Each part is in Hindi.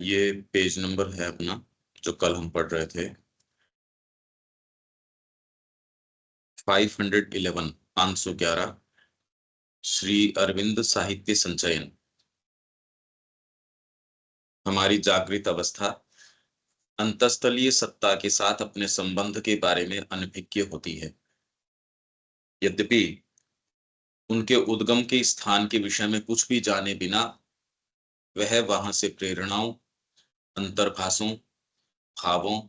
ये पेज नंबर है अपना जो कल हम पढ़ रहे थे 511 511 श्री अरविंद साहित्य संचयन। हमारी जागृत अवस्था अंतःस्थलीय सत्ता के साथ अपने संबंध के बारे में अनभिज्ञ होती है। यद्यपि उनके उद्गम के स्थान के विषय में कुछ भी जाने बिना वह वहां से प्रेरणाओं, अंतर्भाषों, भावों,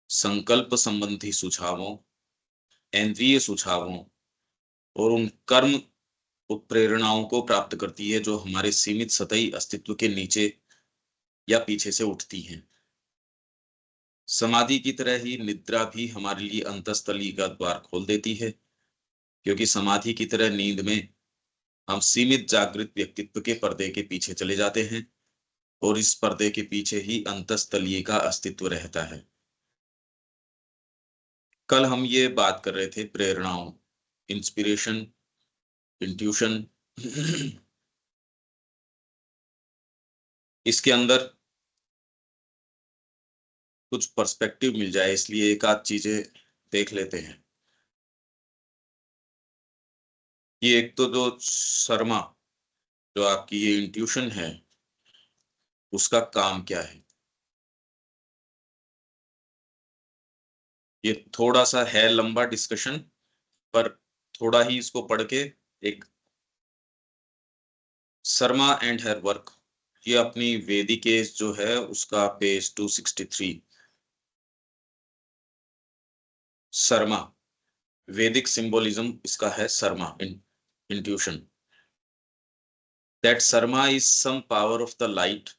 संकल्प संबंधी सुझावों, इंद्रिय सुझावों और उन कर्म उत्प्रेरणाओं को प्राप्त करती है जो हमारे सीमित सतही अस्तित्व के नीचे या पीछे से उठती हैं। समाधि की तरह ही निद्रा भी हमारे लिए अंतःस्थली का द्वार खोल देती है, क्योंकि समाधि की तरह नींद में हम सीमित जागृत व्यक्तित्व के पर्दे के पीछे चले जाते हैं और इस पर्दे के पीछे ही अंतःस्थलीय का अस्तित्व रहता है। कल हम ये बात कर रहे थे प्रेरणाओं, इंस्पिरेशन, इंट्यूशन। इसके अंदर कुछ पर्सपेक्टिव मिल जाए इसलिए एक आध चीजें देख लेते हैं। ये एक तो जो शर्मा, जो आपकी ये इंट्यूशन है, उसका काम क्या है। ये थोड़ा सा है लंबा डिस्कशन, पर थोड़ा ही इसको पढ़ के एक शर्मा एंड हर वर्क, ये अपनी वेदिकेश जो है उसका पेज 263। शर्मा, वैदिक सिंबोलिज्म इसका है Sarama intuition. That Sarama is some power of the light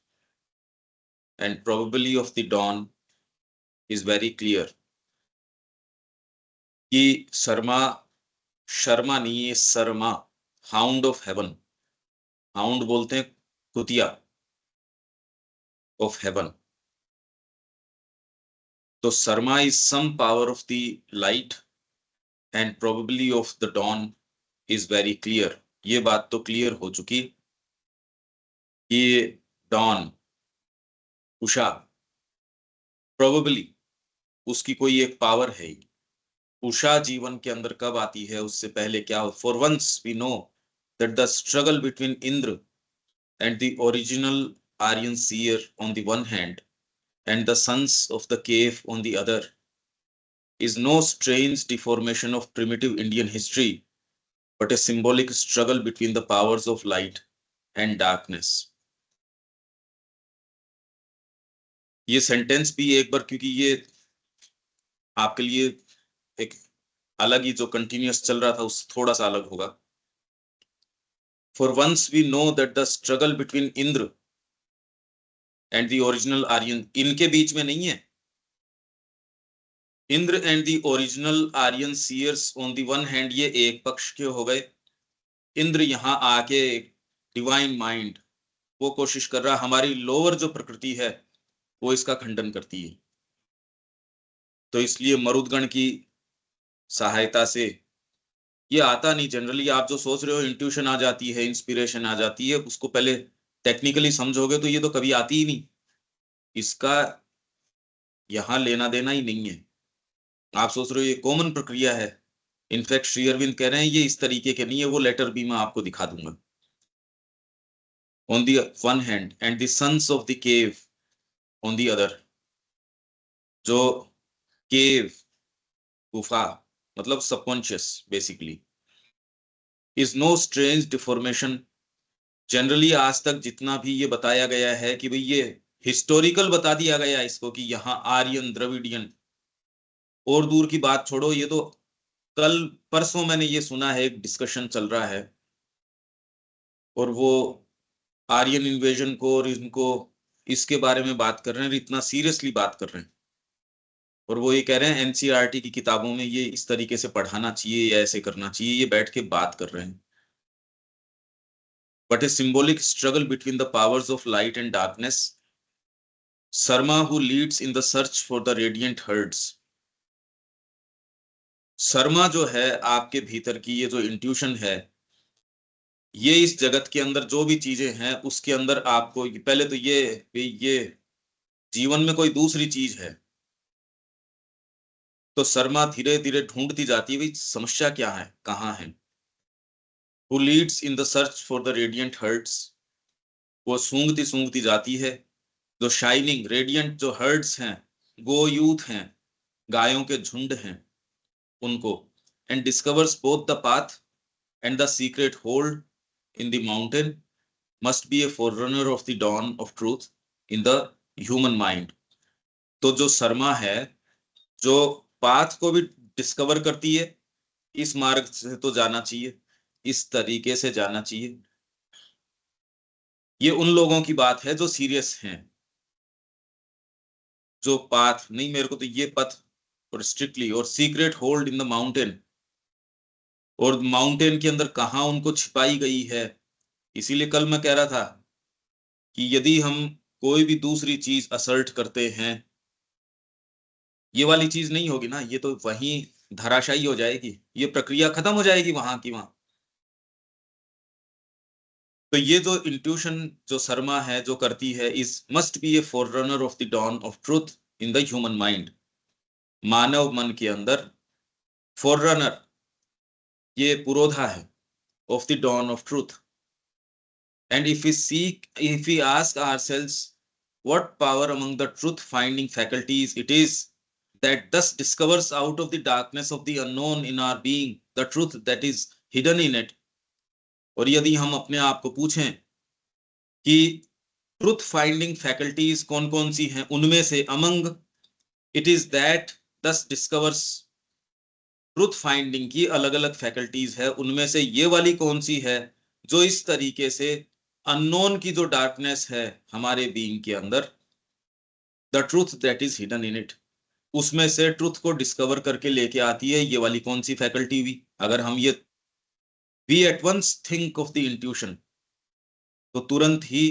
and probably of the dawn is very clear. कि शर्मा, शर्मा नहीं, ये Sarama, hound of heaven, hound बोलते हैं कुतिया ऑफ हेवन। तो Sarama is some power of the light and probably of the dawn is very clear. ये बात तो क्लियर हो चुकी कि डॉन, उषा, प्रोबेबली उसकी कोई एक पावर है ही। उषा जीवन के अंदर कब आती है, उससे पहले क्या हो। For once we know that the struggle between Indra and the original Aryan seer on the one hand and the sons of the cave on the other is no strange deformation of primitive Indian history, but a symbolic struggle between the powers of light and darkness. ये सेंटेंस भी एक बार, क्योंकि ये आपके लिए एक अलग ही जो कंटिन्यूअस चल रहा था उससे थोड़ा सा अलग होगा। For once we know that the struggle between Indra and the original Aryan, इनके बीच में नहीं है। Indra and the original Aryan seers on the one hand, ये एक पक्ष के हो गए। इंद्र यहाँ आके डिवाइन माइंड वो कोशिश कर रहा, हमारी लोअर जो प्रकृति है वो इसका खंडन करती है। तो इसलिए मरुदगण की सहायता से ये आता नहीं। जनरली आप जो सोच रहे हो इंट्यूशन आ जाती है, इंस्पिरेशन आ जाती है, उसको पहले टेक्निकली समझोगे तो ये तो कभी आती ही नहीं। इसका यहाँ लेना देना ही नहीं है। आप सोच रहे हो ये कॉमन प्रक्रिया है। इनफैक्ट श्री अरविंद कह रहे हैं ये इस तरीके के नहीं है, वो लेटर भी मैं आपको दिखा दूंगा। On the one hand and the sons of the cave on the other, जो केव, गुफा, मतलब subconscious basically, is no strange deformation. Generally आज तक जितना भी ये बताया गया है कि भाई ये हिस्टोरिकल बता दिया गया इसको कि यहाँ आर्यन, द्रविडियन, और दूर की बात छोड़ो। ये तो कल परसों मैंने ये सुना है, एक डिस्कशन चल रहा है और वो आर्यन इन्वेजन को और इनको इसके बारे में बात कर रहे हैं, इतना सीरियसली बात कर रहे हैं। और वो ये कह रहे हैं एनसीईआरटी की किताबों में ये इस तरीके से पढ़ाना चाहिए या ऐसे करना चाहिए, ये बैठ के बात कर रहे हैं। But a symbolic struggle between the powers of light and darkness, Sharma who leads in the search for the radiant hertz. Sharma जो है आपके भीतर की ये जो इंट्यूशन है, ये इस जगत के अंदर जो भी चीजें हैं उसके अंदर आपको पहले तो ये जीवन में कोई दूसरी चीज है, तो शर्मा धीरे धीरे ढूंढती जाती है भाई समस्या क्या है, कहाँ है। Who leads in the search for the radiant herds, वो सूंघती सूंघती जाती है जो शाइनिंग रेडियंट जो हर्ट्स हैं, गो यूथ हैं, गायों के झुंड हैं उनको, and discovers both the path and the secret hold in the mountain, must be a forerunner of the dawn of truth in the human mind. तो जो शर्मा है, जो पाथ को भी डिस्कवर करती है, इस मार्ग से तो जाना चाहिए, इस तरीके से जाना चाहिए। ये उन लोगों की बात है जो सीरियस हैं, जो पाथ नहीं मेरे को तो ये पथ, और स्ट्रिक्टली और secret hold in the mountain, और माउंटेन के अंदर कहाँ उनको छिपाई गई है। इसीलिए कल मैं कह रहा था कि यदि हम कोई भी दूसरी चीज असर्ट करते हैं, ये वाली चीज नहीं होगी ना, ये तो वहीं धराशायी हो जाएगी, ये प्रक्रिया खत्म हो जाएगी वहां की वहां। तो ये जो इंट्यूशन जो शर्मा है जो करती है, is must be a forerunner of the dawn of truth in the human mind, मानव मन के अंदर फोररनर, ये पुरोधा है, of the dawn of truth. And if we ask ourselves what power among the truth finding faculties it is that thus discovers out of the darkness of the unknown in our being the truth that is hidden in it, और यदि हम अपने आप को पूछें कि ट्रुथ फाइंडिंग फैकल्टीज कौन कौन सी हैं, उनमें से अमंग इट इज दैट दस डिस्कवर्स, ट्रुथ फाइंडिंग की अलग अलग फैकल्टीज है, उनमें से ये वाली कौन सी है जो इस तरीके से अननोन की जो डार्कनेस है हमारे बीइंग के अंदर, the truth that is hidden in it, उसमें से ट्रुथ को डिस्कवर करके लेके आती है, ये वाली कौन सी फैकल्टी हुई। अगर हम ये we at once think of the intuition, तो तुरंत ही,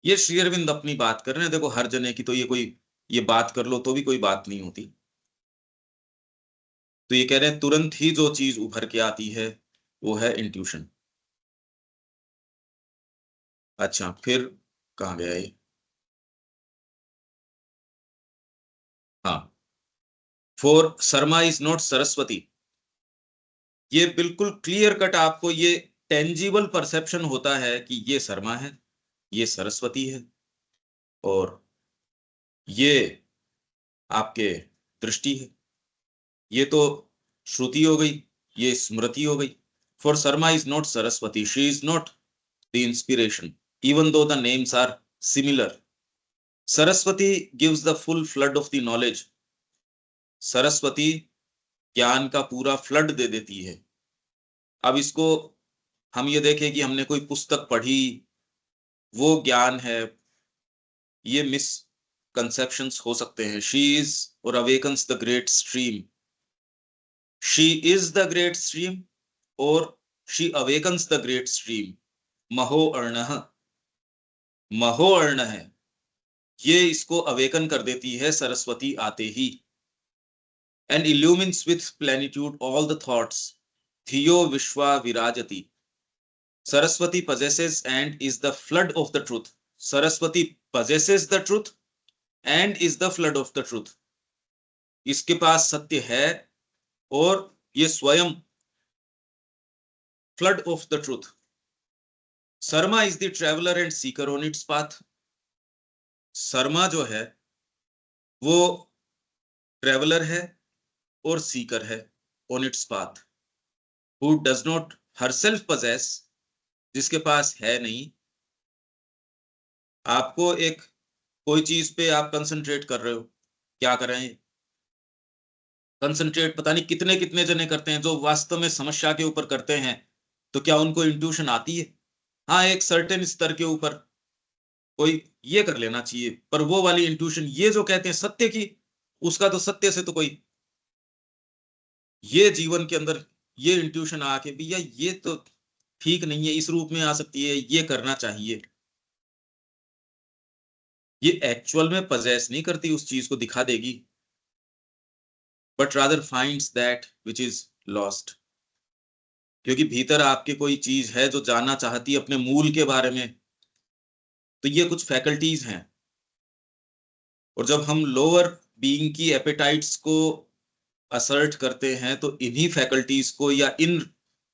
ये श्री अरविंद अपनी बात कर रहे हैं, देखो हर जने की तो ये कोई, ये बात कर लो तो भी कोई बात नहीं होती। तो ये कह रहे हैं तुरंत ही जो चीज उभर के आती है वो है इंट्यूशन। अच्छा फिर कहाँ गया ये, हाँ, for Sharma is not Saraswati, ये बिल्कुल क्लियर कट आपको ये टेंजिबल परसेप्शन होता है कि ये शर्मा है, ये सरस्वती है, और ये आपके दृष्टि है, ये तो श्रुति हो गई, ये स्मृति हो गई। For Sharma is not Saraswati, she is not the inspiration even though the names are similar. Saraswati gives the full flood of the knowledge. Saraswati ज्ञान का पूरा फ्लड दे देती है। अब इसको हम ये देखें कि हमने कोई पुस्तक पढ़ी, वो ज्ञान है, ये मिस कंसेप्शंस हो सकते हैं। शी इज और awakens the great stream, she is the great stream और she awakens the great stream, महो अर्णः, महो अर्ण है, ये इसको अवेकन कर देती है सरस्वती आते ही। And illumines with plenitude all the thoughts. Theo Vishwa Virajati. Saraswati possesses and is the flood of the truth. Saraswati possesses the truth and is the flood of the truth. इसके पास सत्य है और ये स्वयं flood of the truth. Sarma is the traveler and seeker on its path. Sharma जो है वो ट्रेवलर है और सीकर है on its path. Who does not herself possess, जिसके पास है नहीं। आपको एक कोई चीज पे आप कंसंट्रेट कर रहे हो, क्या कर रहे हैं, कंसंट्रेट पता नहीं कितने कितने जने करते हैं जो वास्तव में समस्या के ऊपर करते हैं, तो क्या उनको इंट्यूशन आती है? हाँ, एक सर्टेन स्तर के ऊपर कोई ये कर लेना चाहिए, पर वो वाली इंट्यूशन ये जो कहते हैं सत्य की, उसका तो सत्य से तो कोई, ये जीवन के अंदर ये इंट्यूशन आके भैया ये तो ठीक नहीं है, इस रूप में आ सकती है, ये करना चाहिए, ये एक्चुअल में पजेस नहीं करती उस चीज को दिखा देगी, but rather finds that which is lost. क्योंकि भीतर आपके कोई चीज है जो जानना चाहती है अपने मूल के बारे में। तो ये कुछ फैकल्टीज हैं। और जब हम लोअर बीइंग की एपेटाइट्स को असर्ट करते हैं तो इन्हीं फैकल्टीज को या इन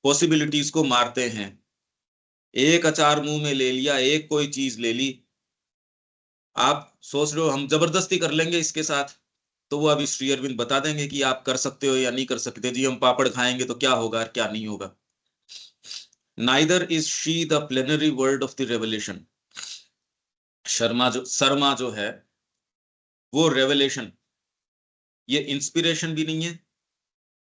पॉसिबिलिटीज को मारते हैं। एक अचार मुंह में ले लिया, एक कोई चीज ले ली, आप सोच रहे हो हम जबरदस्ती कर लेंगे इसके साथ, तो वो अभी श्री अरविंद बता देंगे कि आप कर सकते हो या नहीं कर सकते। जी हम पापड़ खाएंगे तो क्या होगा और क्या नहीं होगा। Neither is she the plenary word of the revelation. Sharma जो है वो रेवलेशन, ये इंस्पिरेशन भी नहीं है,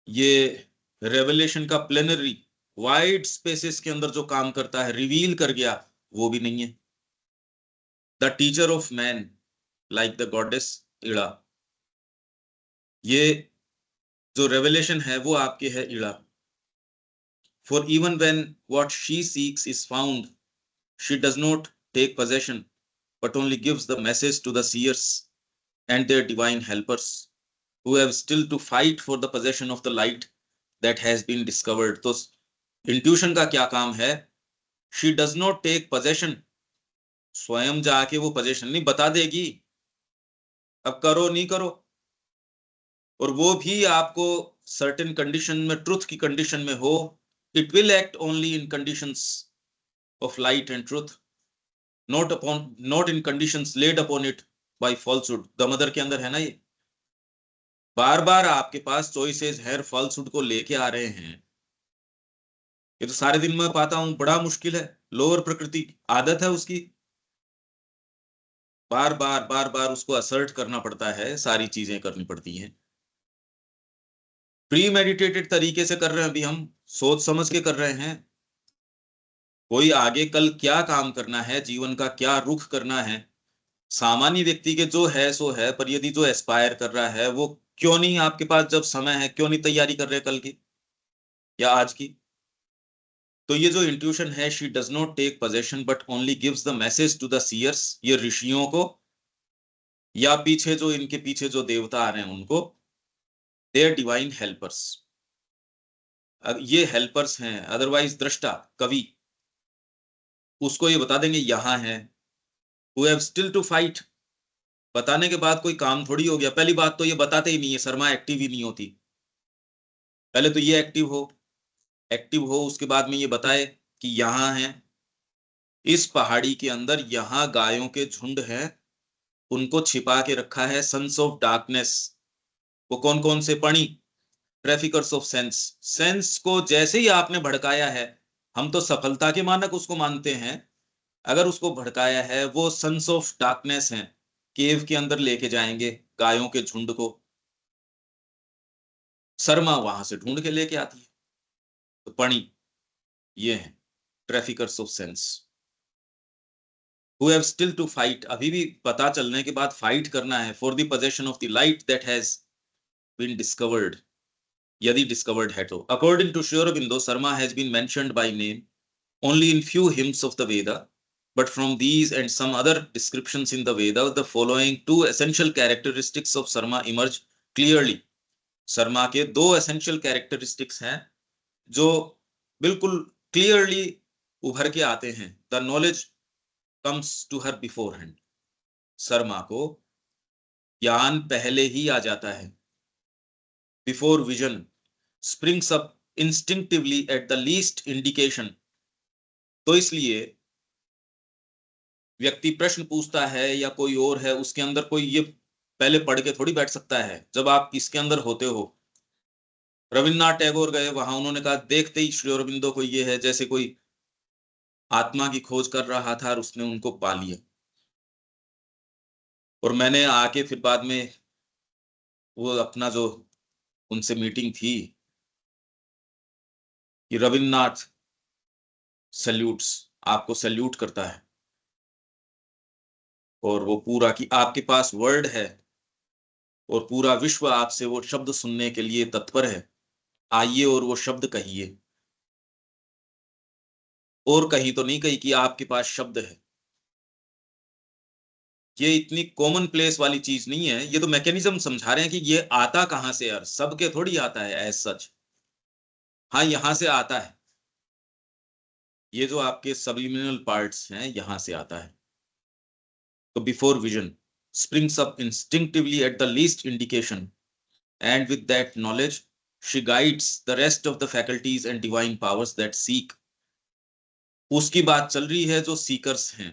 ये रेवलेशन का प्लेनरी वाइड स्पेसेस के अंदर जो काम करता है, रिवील कर गया, वो भी नहीं है। The teacher of man like the goddess Ila, ये जो रेवलेशन है वो आपके है Ila. For even when what she seeks is found, she does not take possession but only gives the message to the seers and their divine helpers who have still to fight for the possession of the light that has been discovered. तो इंट्यूशन का क्या काम है? She does not take possession, स्वयं जाके वो पोजेशन नहीं, बता देगी अब करो नहीं करो। और वो भी आपको सर्टेन कंडीशन में, ट्रुथ की कंडीशन में हो, it will act only in conditions of light and truth, not in conditions lead upon it by falsehood. The mother के अंदर है ना ये, बार बार आपके पास चॉइसेस है, फॉल्सहुड को लेके आ रहे हैं। ये तो सारे दिन में पाता हूं, बड़ा मुश्किल है। लोअर प्रकृति आदत है उसकी, बार बार उसको असर्ट करना पड़ता है, सारी चीजें करनी पड़ती हैं। प्री मेडिटेटेड तरीके से कर रहे हैं, अभी हम सोच समझ के कर रहे हैं। कोई आगे कल क्या काम करना है, जीवन का क्या रुख करना है, सामान्य व्यक्ति के जो है सो है, पर यदि जो एस्पायर कर रहा है वो क्यों नहीं, आपके पास जब समय है क्यों नहीं तैयारी कर रहे कल की या आज की। तो ये जो इंट्यूशन है, she does not take possession but only gives the message to the seers, ये ऋषियों को या पीछे जो इनके पीछे जो देवता आ रहे हैं उनको, देयर डिवाइन हेल्पर्स। अब ये हेल्पर्स हैं, अदरवाइज दृष्टा कवि उसको ये बता देंगे यहां है। Who have still to fight, बताने के बाद कोई काम थोड़ी हो गया। पहली बात तो ये बताते ही नहीं है, शर्मा एक्टिव ही नहीं होती। पहले तो ये एक्टिव हो, उसके बाद में ये बताए कि यहाँ है, इस पहाड़ी के अंदर यहाँ गायों के झुंड हैं, उनको छिपा के रखा है सन्स ऑफ डार्कनेस। वो कौन कौन से? पणी, ट्रैफिकर्स ऑफ सेंस। सेंस को जैसे ही आपने भड़काया है, हम तो सफलता के मानक उसको मानते हैं, अगर उसको भड़काया है, वो सन्स ऑफ डार्कनेस हैं, केव के अंदर लेके जाएंगे गायों के झुंड को। शर्मा वहां से ढूंढ के लेके आती है। तो पणी ये है traffickers of sense. who have still to fight, अभी भी पता चलने के बाद फाइट करना है, for the possession of the light that has been discovered, यदि discovered है तो। According to Sri Aurobindo, Sarma has been mentioned by name only in few hymns of the Veda, but from these and some other descriptions in the Veda, the following two essential characteristics of Sarma emerge clearly. Sharma के दो essential characteristics हैं जो बिल्कुल clearly उभर के आते हैं। The knowledge comes to her beforehand, Sharma को ज्ञान पहले ही आ जाता है। Before vision springs up instinctively at the least indication. तो इसलिए व्यक्ति प्रश्न पूछता है या कोई और है, उसके अंदर कोई ये पहले पढ़ के थोड़ी बैठ सकता है। जब आप इसके अंदर होते हो, रविन्द्रनाथ टैगोर गए वहां, उन्होंने कहा देखते ही श्री अरबिंदो को ये है जैसे कोई आत्मा की खोज कर रहा था और उसने उनको पा लिया। और मैंने आके फिर बाद में वो अपना जो उनसे मीटिंग थी कि रविन्द्रनाथ सैल्यूट्स, आपको सैल्यूट करता है, और वो पूरा कि आपके पास वर्ड है और पूरा विश्व आपसे वो शब्द सुनने के लिए तत्पर है, आइए और वो शब्द कहिए। और कहीं तो नहीं कही कि आपके पास शब्द है। ये इतनी कॉमन प्लेस वाली चीज नहीं है, ये तो मैकेनिज्म समझा रहे हैं कि ये आता कहां से यार, सबके थोड़ी आता है एज सच। हाँ यहां से आता है, ये जो आपके सब्लिमिनल पार्ट्स हैं यहां से आता है। तो before vision springs up instinctively at the least indication, and with that knowledge she guides the rest of the faculties and divine powers that seek. उसकी बात चल रही है जो सीकर्स हैं,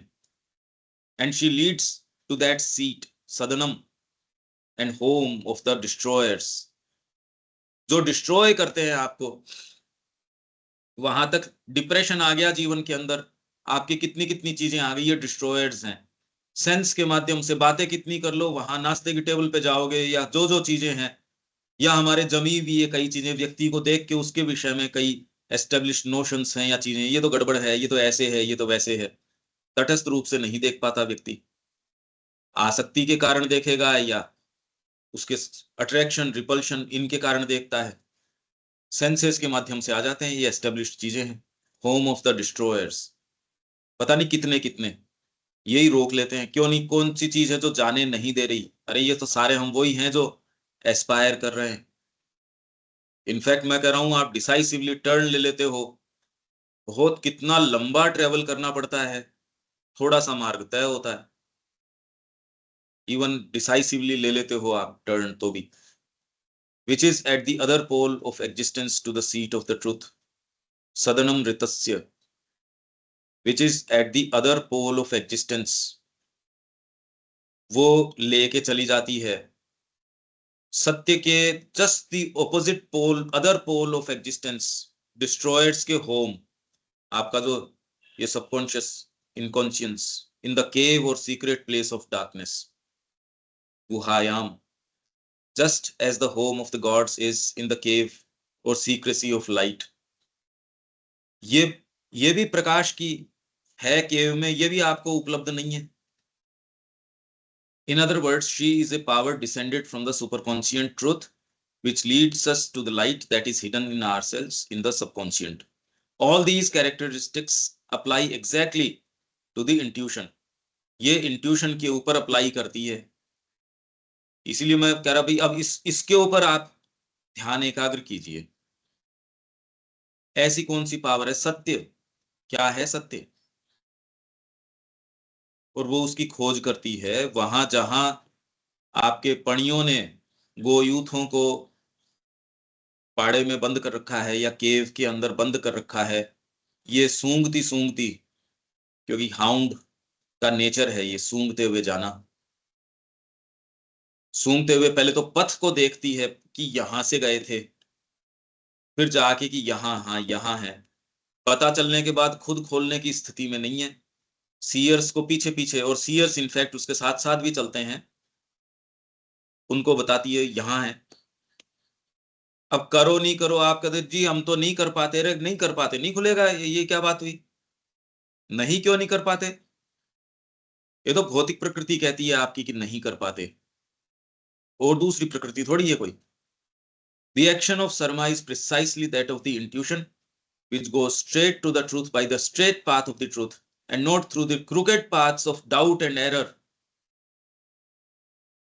and she leads to that seat sadanam and home of the destroyers, जो डिस्ट्रॉय करते हैं आपको। वहां तक डिप्रेशन आ गया जीवन के अंदर, आपकी कितनी कितनी चीजें आ गई, ये डिस्ट्रॉयर्स हैं। सेंस के माध्यम से बातें कितनी कर लो, वहां नाश्ते की टेबल पे जाओगे, या जो जो चीजें हैं, या हमारे जमी भी ये कई चीजें व्यक्ति को देख के उसके विषय में कई एस्टेब्लिश्ड नोशंस हैं या चीजें, ये तो गड़बड़ है, ये तो ऐसे है, ये तो वैसे है। तटस्थ रूप से नहीं देख पाता व्यक्ति, आसक्ति के कारण देखेगा या उसके अट्रैक्शन रिपल्शन इनके कारण देखता है। सेंसेस के माध्यम से आ जाते हैं, ये एस्टेब्लिश्ड चीजें हैं। होम ऑफ द डिस्ट्रॉयर्स, पता नहीं कितने कितने यही रोक लेते हैं। क्यों नहीं, कौन सी चीज है जो जाने नहीं दे रही? अरे ये तो सारे हम वही हैं जो एस्पायर कर रहे हैं। इनफैक्ट मैं कह रहा हूं, आप डिसाइसिवली टर्न ले लेते हो, बहुत कितना लंबा ट्रेवल करना पड़ता है, थोड़ा सा मार्ग तय होता है। इवन डिसाइसिवली ले लेते हो आप टर्न तो भी, which is at the other pole of existence to the seat of the truth सदनम ऋतस्य, which is at the other pole of existence, वो लेके चली जाती है सत्य के just the opposite pole, other pole of existence, destroyers के होम, आपका जो ये subconscious inconscience, in the cave और सीक्रेट प्लेस ऑफ डार्कनेस, गुहायाम, just as the home of the gods is in the cave or secrecy of light. ये ये भी प्रकाश की है केव में, ये भी आपको उपलब्ध नहीं है। In other words, she is a power descended from the superconscient truth which leads us to the light that is hidden in ourselves in the subconscient. All these characteristics apply exactly to the intuition. ये intuition के ऊपर अप्लाई करती है। इसीलिए मैं कह रहा भाई, अब इसके ऊपर आप ध्यान एकाग्र कीजिए। ऐसी कौन सी पावर है? सत्य। क्या है सत्य? और वो उसकी खोज करती है वहां जहां आपके पणियों ने गोयूथों को पाड़े में बंद कर रखा है या केव के अंदर बंद कर रखा है। ये सूंघती सूंघती, क्योंकि हाउंड का नेचर है ये सूंघते हुए जाना, सूंघते हुए पहले तो पथ को देखती है कि यहां से गए थे, फिर जाके कि यहाँ, हाँ यहाँ है। पता चलने के बाद खुद खोलने की स्थिति में नहीं है, सीयर्स को पीछे पीछे, और सीयर्स इनफैक्ट उसके साथ साथ भी चलते हैं, उनको बताती है यहाँ है। अब करो नहीं करो, आप कहते जी हम तो नहीं कर पाते, रे नहीं कर पाते, नहीं खुलेगा, ये क्या बात हुई? नहीं क्यों नहीं कर पाते? ये तो भौतिक प्रकृति कहती है आपकी कि नहीं कर पाते, और दूसरी प्रकृति थोड़ी है कोई। The action of sarma is precisely that of the intuition which goes straight to the truth by the straight path of the truth and not through the crooked paths of doubt and error.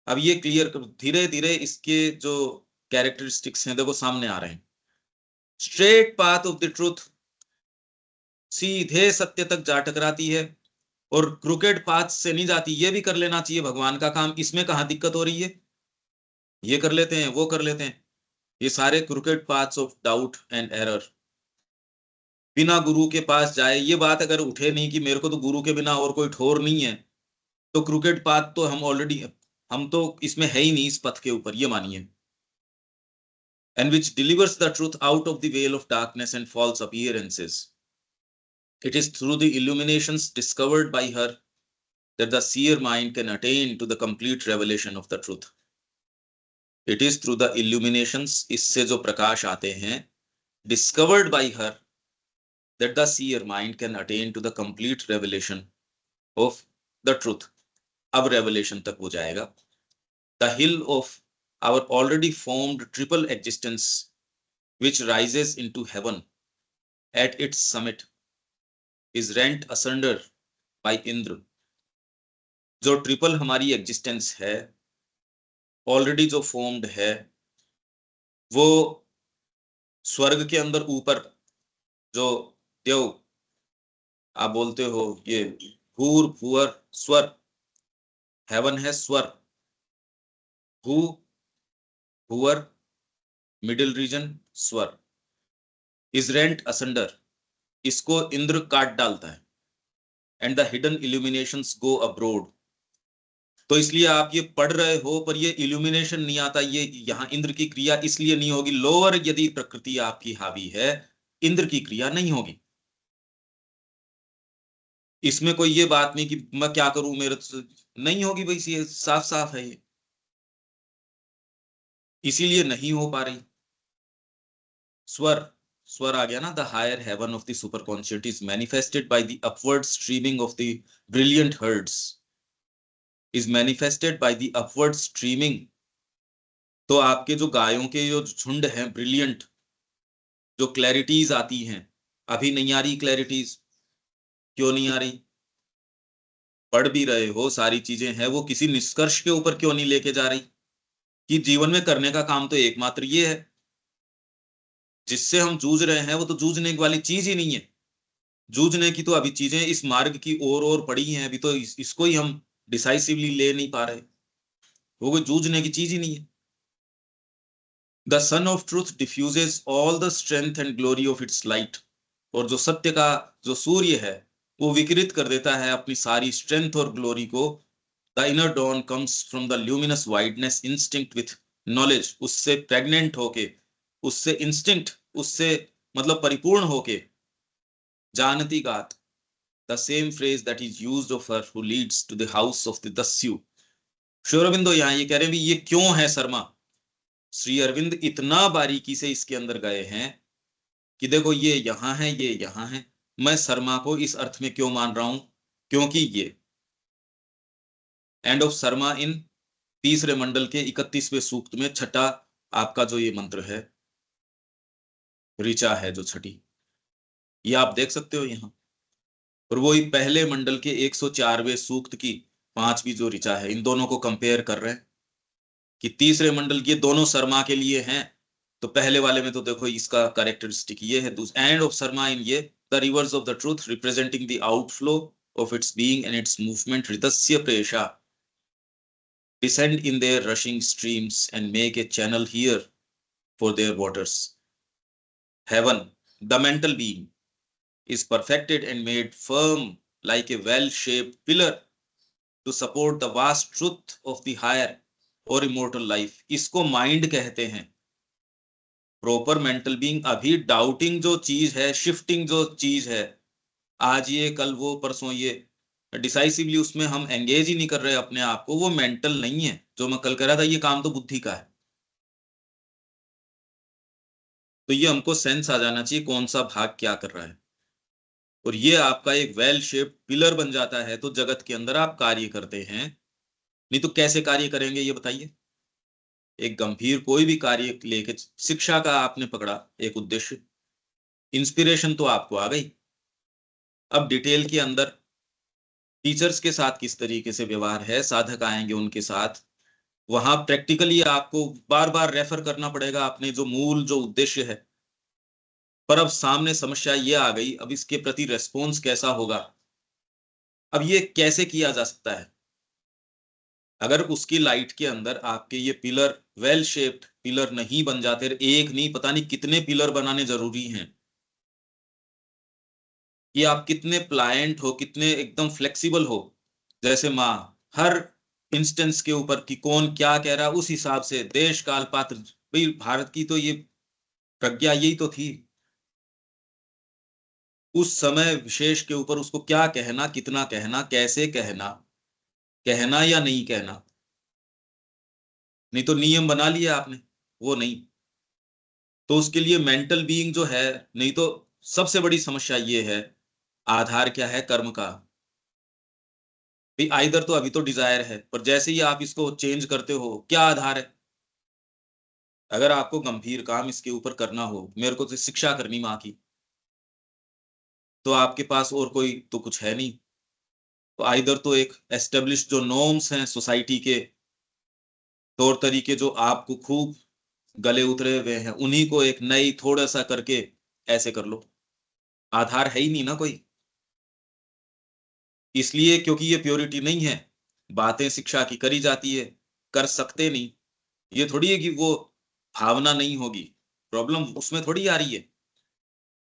अब ये क्लियर करो, धीरे धीरे इसके जो कैरेक्टरिस्टिक्स हैं देखो सामने आ रहे हैं। Straight path of the truth, सीधे सत्य तक जा टकराती है, और क्रूकेड पाथ से नहीं जाती। ये भी कर लेना चाहिए भगवान का काम, इसमें कहाँ दिक्कत हो रही है? ये कर लेते हैं, वो कर लेते हैं, ये सारे crooked paths of doubt and error. बिना गुरु के पास जाए, ये बात अगर उठे नहीं कि मेरे को तो गुरु के बिना और कोई ठोर नहीं है, तो क्रूकेड पाथ तो हम ऑलरेडी, हम तो इसमें है ही नहीं इस पथ के ऊपर, ये मानिए। And which delivers the truth out of the veil of darkness and false appearances. It is through the illuminations discovered by her that the seer mind can attain to the complete revelation of the truth. It is through the illuminations, इससे जो प्रकाश आते हैं, discovered by her, that the seer mind can attain to the complete revelation of the truth. अब revelation तक वो जाएगा। The hill of our already formed triple existence, which rises into heaven at its summit, is rent asunder by Indra. जो ट्रिपल हमारी एग्जिस्टेंस है, ऑलरेडी जो फॉर्म्ड है, वो स्वर्ग के अंदर ऊपर जो देव आप बोलते हो ये भूर भूअर स्वर, हेवन है स्वर, भू भूअर मिडिल रीजन स्वर, इज रेंट असंडर, इसको इंद्र काट डालता है, and the hidden illuminations go abroad. तो इसलिए आप ये पढ़ रहे हो पर ये इल्यूमिनेशन नहीं आता, ये यहाँ इंद्र की क्रिया इसलिए नहीं होगी, लोअर यदि प्रकृति आपकी हावी है, इंद्र की क्रिया नहीं होगी। इसमें कोई ये बात नहीं कि मैं क्या करूं मेरे नहीं होगी भाई, ये साफ साफ है ये, इसीलिए नहीं हो पा रही। स्वर, स्वर आ गया ना, the higher heaven of the super conscious is manifested by the upward streaming of the brilliant herds, is manifested by the upward streaming. तो आपके जो गायों के जो झुंड हैं ब्रिलियंट, जो क्लैरिटीज आती हैं, अभी नहीं आ रही क्लैरिटीज, क्यों नहीं आ रही? पढ़ भी रहे हो, सारी चीजें हैं, वो किसी निष्कर्ष के ऊपर क्यों नहीं लेके जा रही कि जीवन में करने का काम तो एकमात्र ये है, जिससे हम जूझ रहे हैं वो तो जूझने वाली चीज ही नहीं है। जूझने की तो अभी चीजें इस मार्ग की और पड़ी हैं, अभी तो इसको ही हम डिसाइसिवली ले नहीं पा रहे, वो कोई जूझने की चीज ही नहीं है। The son of truth diffuses all the strength and glory of its light, और जो सत्य का जो सूर्य है वो विकृत कर देता है अपनी सारी स्ट्रेंथ और ग्लोरी को। The inner dawn comes from the luminous wideness instinct with knowledge, उससे प्रेग्नेंट होके, उससे इंस्टिंक्ट, उससे मतलब परिपूर्ण होके, जानती गात, the same phrase that is used of her who leads to the house of the Dasyu. Shri Aurobindo यहाँ ये कह रहे हैं भी ये क्यों है शर्मा, श्री अरविंद इतना बारीकी से इसके अंदर गए हैं कि देखो ये यहां है, ये यहां है, मैं शर्मा को इस अर्थ में क्यों मान रहा हूं, क्योंकि ये एंड ऑफ शर्मा इन तीसरे मंडल के 31वें सूक्त में छठा आपका जो ये मंत्र है, ऋचा है जो छठी, ये आप देख सकते हो यहाँ, और वो पहले मंडल के 104वें सूक्त की पांचवी जो ऋचा है, इन दोनों को कंपेयर कर रहे हैं कि तीसरे मंडल ये दोनों शर्मा के लिए हैं। तो पहले वाले में तो देखो इसका कैरेक्टरिस्टिक ये है, एंड ऑफ शर्मा इन ये the rivers of the truth representing the outflow of its being and its movement हृदस्य प्रेषा descend in their rushing streams and make a channel here for their waters. Heaven, the mental being, is perfected and made firm like a well-shaped pillar to support the vast truth of the higher or immortal life. इसको mind कहते हैं। प्रॉपर मेंटल बीइंग अभी डाउटिंग जो चीज है, शिफ्टिंग जो चीज है, आज ये कल वो परसों ये, डिसाइसिवली उसमें हम एंगेज ही नहीं कर रहे अपने आप को, वो मेंटल नहीं है। जो मैं कल कह रहा था ये काम तो बुद्धि का है। तो ये हमको सेंस आ जाना चाहिए कौन सा भाग क्या कर रहा है, और ये आपका एक वेल शेप्ड पिलर बन जाता है तो जगत के अंदर आप कार्य करते हैं। नहीं तो कैसे कार्य करेंगे ये बताइए? एक गंभीर कोई भी कार्य लेके, शिक्षा का आपने पकड़ा एक उद्देश्य, इंस्पिरेशन तो आपको आ गई, अब डिटेल के अंदर टीचर्स के साथ किस तरीके से व्यवहार है, साधक आएंगे उनके साथ, वहां प्रैक्टिकली आपको बार बार रेफर करना पड़ेगा अपने जो मूल जो उद्देश्य है। पर अब सामने समस्या ये आ गई, अब इसके प्रति रेस्पॉन्स कैसा होगा? अब ये कैसे किया जा सकता है? अगर उसकी लाइट के अंदर आपके ये पिलर वेल शेप्ड पिलर नहीं बन जाते, एक नहीं पता नहीं कितने पिलर बनाने जरूरी हैं, कि आप कितने प्लायंट हो, कितने एकदम फ्लेक्सिबल हो, जैसे माँ हर इंस्टेंस के ऊपर कि कौन क्या कह रहा है उस हिसाब से देश काल पात्र, भाई भारत की तो ये प्रज्ञा यही तो थी, उस समय विशेष के ऊपर उसको क्या कहना, कितना कहना, कैसे कहना, कहना या नहीं कहना। नहीं तो नियम बना लिया आपने, वो नहीं। तो उसके लिए मेंटल बीइंग जो है, नहीं तो सबसे बड़ी समस्या ये है, आधार क्या है कर्म का, आइदर तो अभी तो डिजायर है, पर जैसे ही आप इसको चेंज करते हो क्या आधार है? अगर आपको गंभीर काम इसके ऊपर करना हो, मेरे को तो शिक्षा करनी माँ की, तो आपके पास और कोई तो कुछ है नहीं, तो आइदर तो एक एस्टेब्लिश जो नॉर्म्स हैं सोसाइटी के, तौर तरीके जो आपको खूब गले उतरे हुए हैं, उन्हीं को एक नई थोड़ा सा करके ऐसे कर लो, आधार है ही नहीं ना कोई। इसलिए क्योंकि ये प्योरिटी नहीं है, बातें शिक्षा की करी जाती है, कर सकते नहीं। ये थोड़ी है कि वो भावना नहीं होगी, प्रॉब्लम उसमें थोड़ी आ रही है।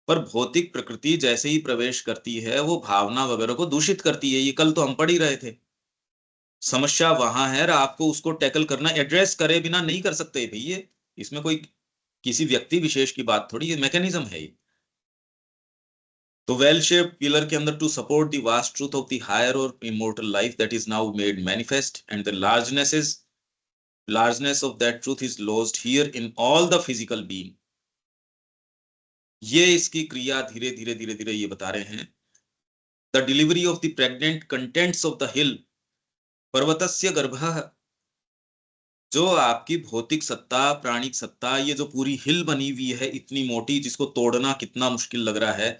पर भौतिक प्रकृति जैसे ही प्रवेश करती है, वो भावना वगैरह को दूषित करती है। ये कल तो हम पढ़ ही रहे थे। समस्या वहां है और आपको उसको टैकल करना, एड्रेस करे बिना नहीं कर सकते भैया। इसमें कोई किसी व्यक्ति विशेष की बात थोड़ी है, मैकेनिज्म है ये। तो वेल शेप्ड पिलर के अंदर, to support the vast truth of the higher और immortal life that is now made manifest and the largeness of that truth is lodged here in all the physical being। ये इसकी क्रिया धीरे धीरे धीरे धीरे ये बता रहे हैं। The delivery of the pregnant contents of the हिल पर्वतस्य गर्भः, जो आपकी भौतिक सत्ता, प्राणिक सत्ता, ये जो पूरी हिल बनी हुई है इतनी मोटी, जिसको तोड़ना कितना मुश्किल लग रहा है,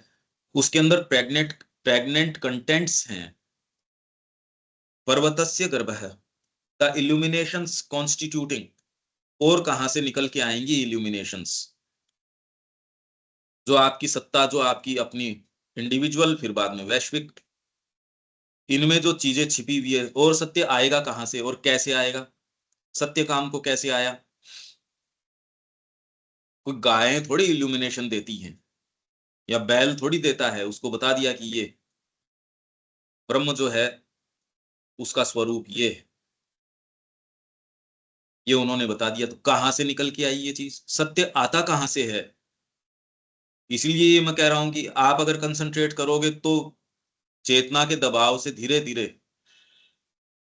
उसके अंदर प्रेग्नेंट प्रेग्नेंट कंटेंट्स हैं। पर्वतस्य गर्भः, द इल्यूमिनेशंस कॉन्स्टिट्यूटिंग, और कहां से निकल के आएंगी इल्यूमिनेशंस? जो आपकी सत्ता, जो आपकी अपनी इंडिविजुअल, फिर बाद में वैश्विक, इनमें जो चीजें छिपी हुई है। और सत्य आएगा कहां से और कैसे आएगा? सत्य काम को कैसे आया? कोई गायें थोड़ी इल्यूमिनेशन देती हैं, या बैल थोड़ी देता है। उसको बता दिया कि ये ब्रह्म जो है उसका स्वरूप ये है, ये उन्होंने बता दिया। तो कहां से निकल के आई ये चीज? सत्य आता कहां से है? इसीलिए ये मैं कह रहा हूं कि आप अगर कंसंट्रेट करोगे तो चेतना के दबाव से धीरे धीरे,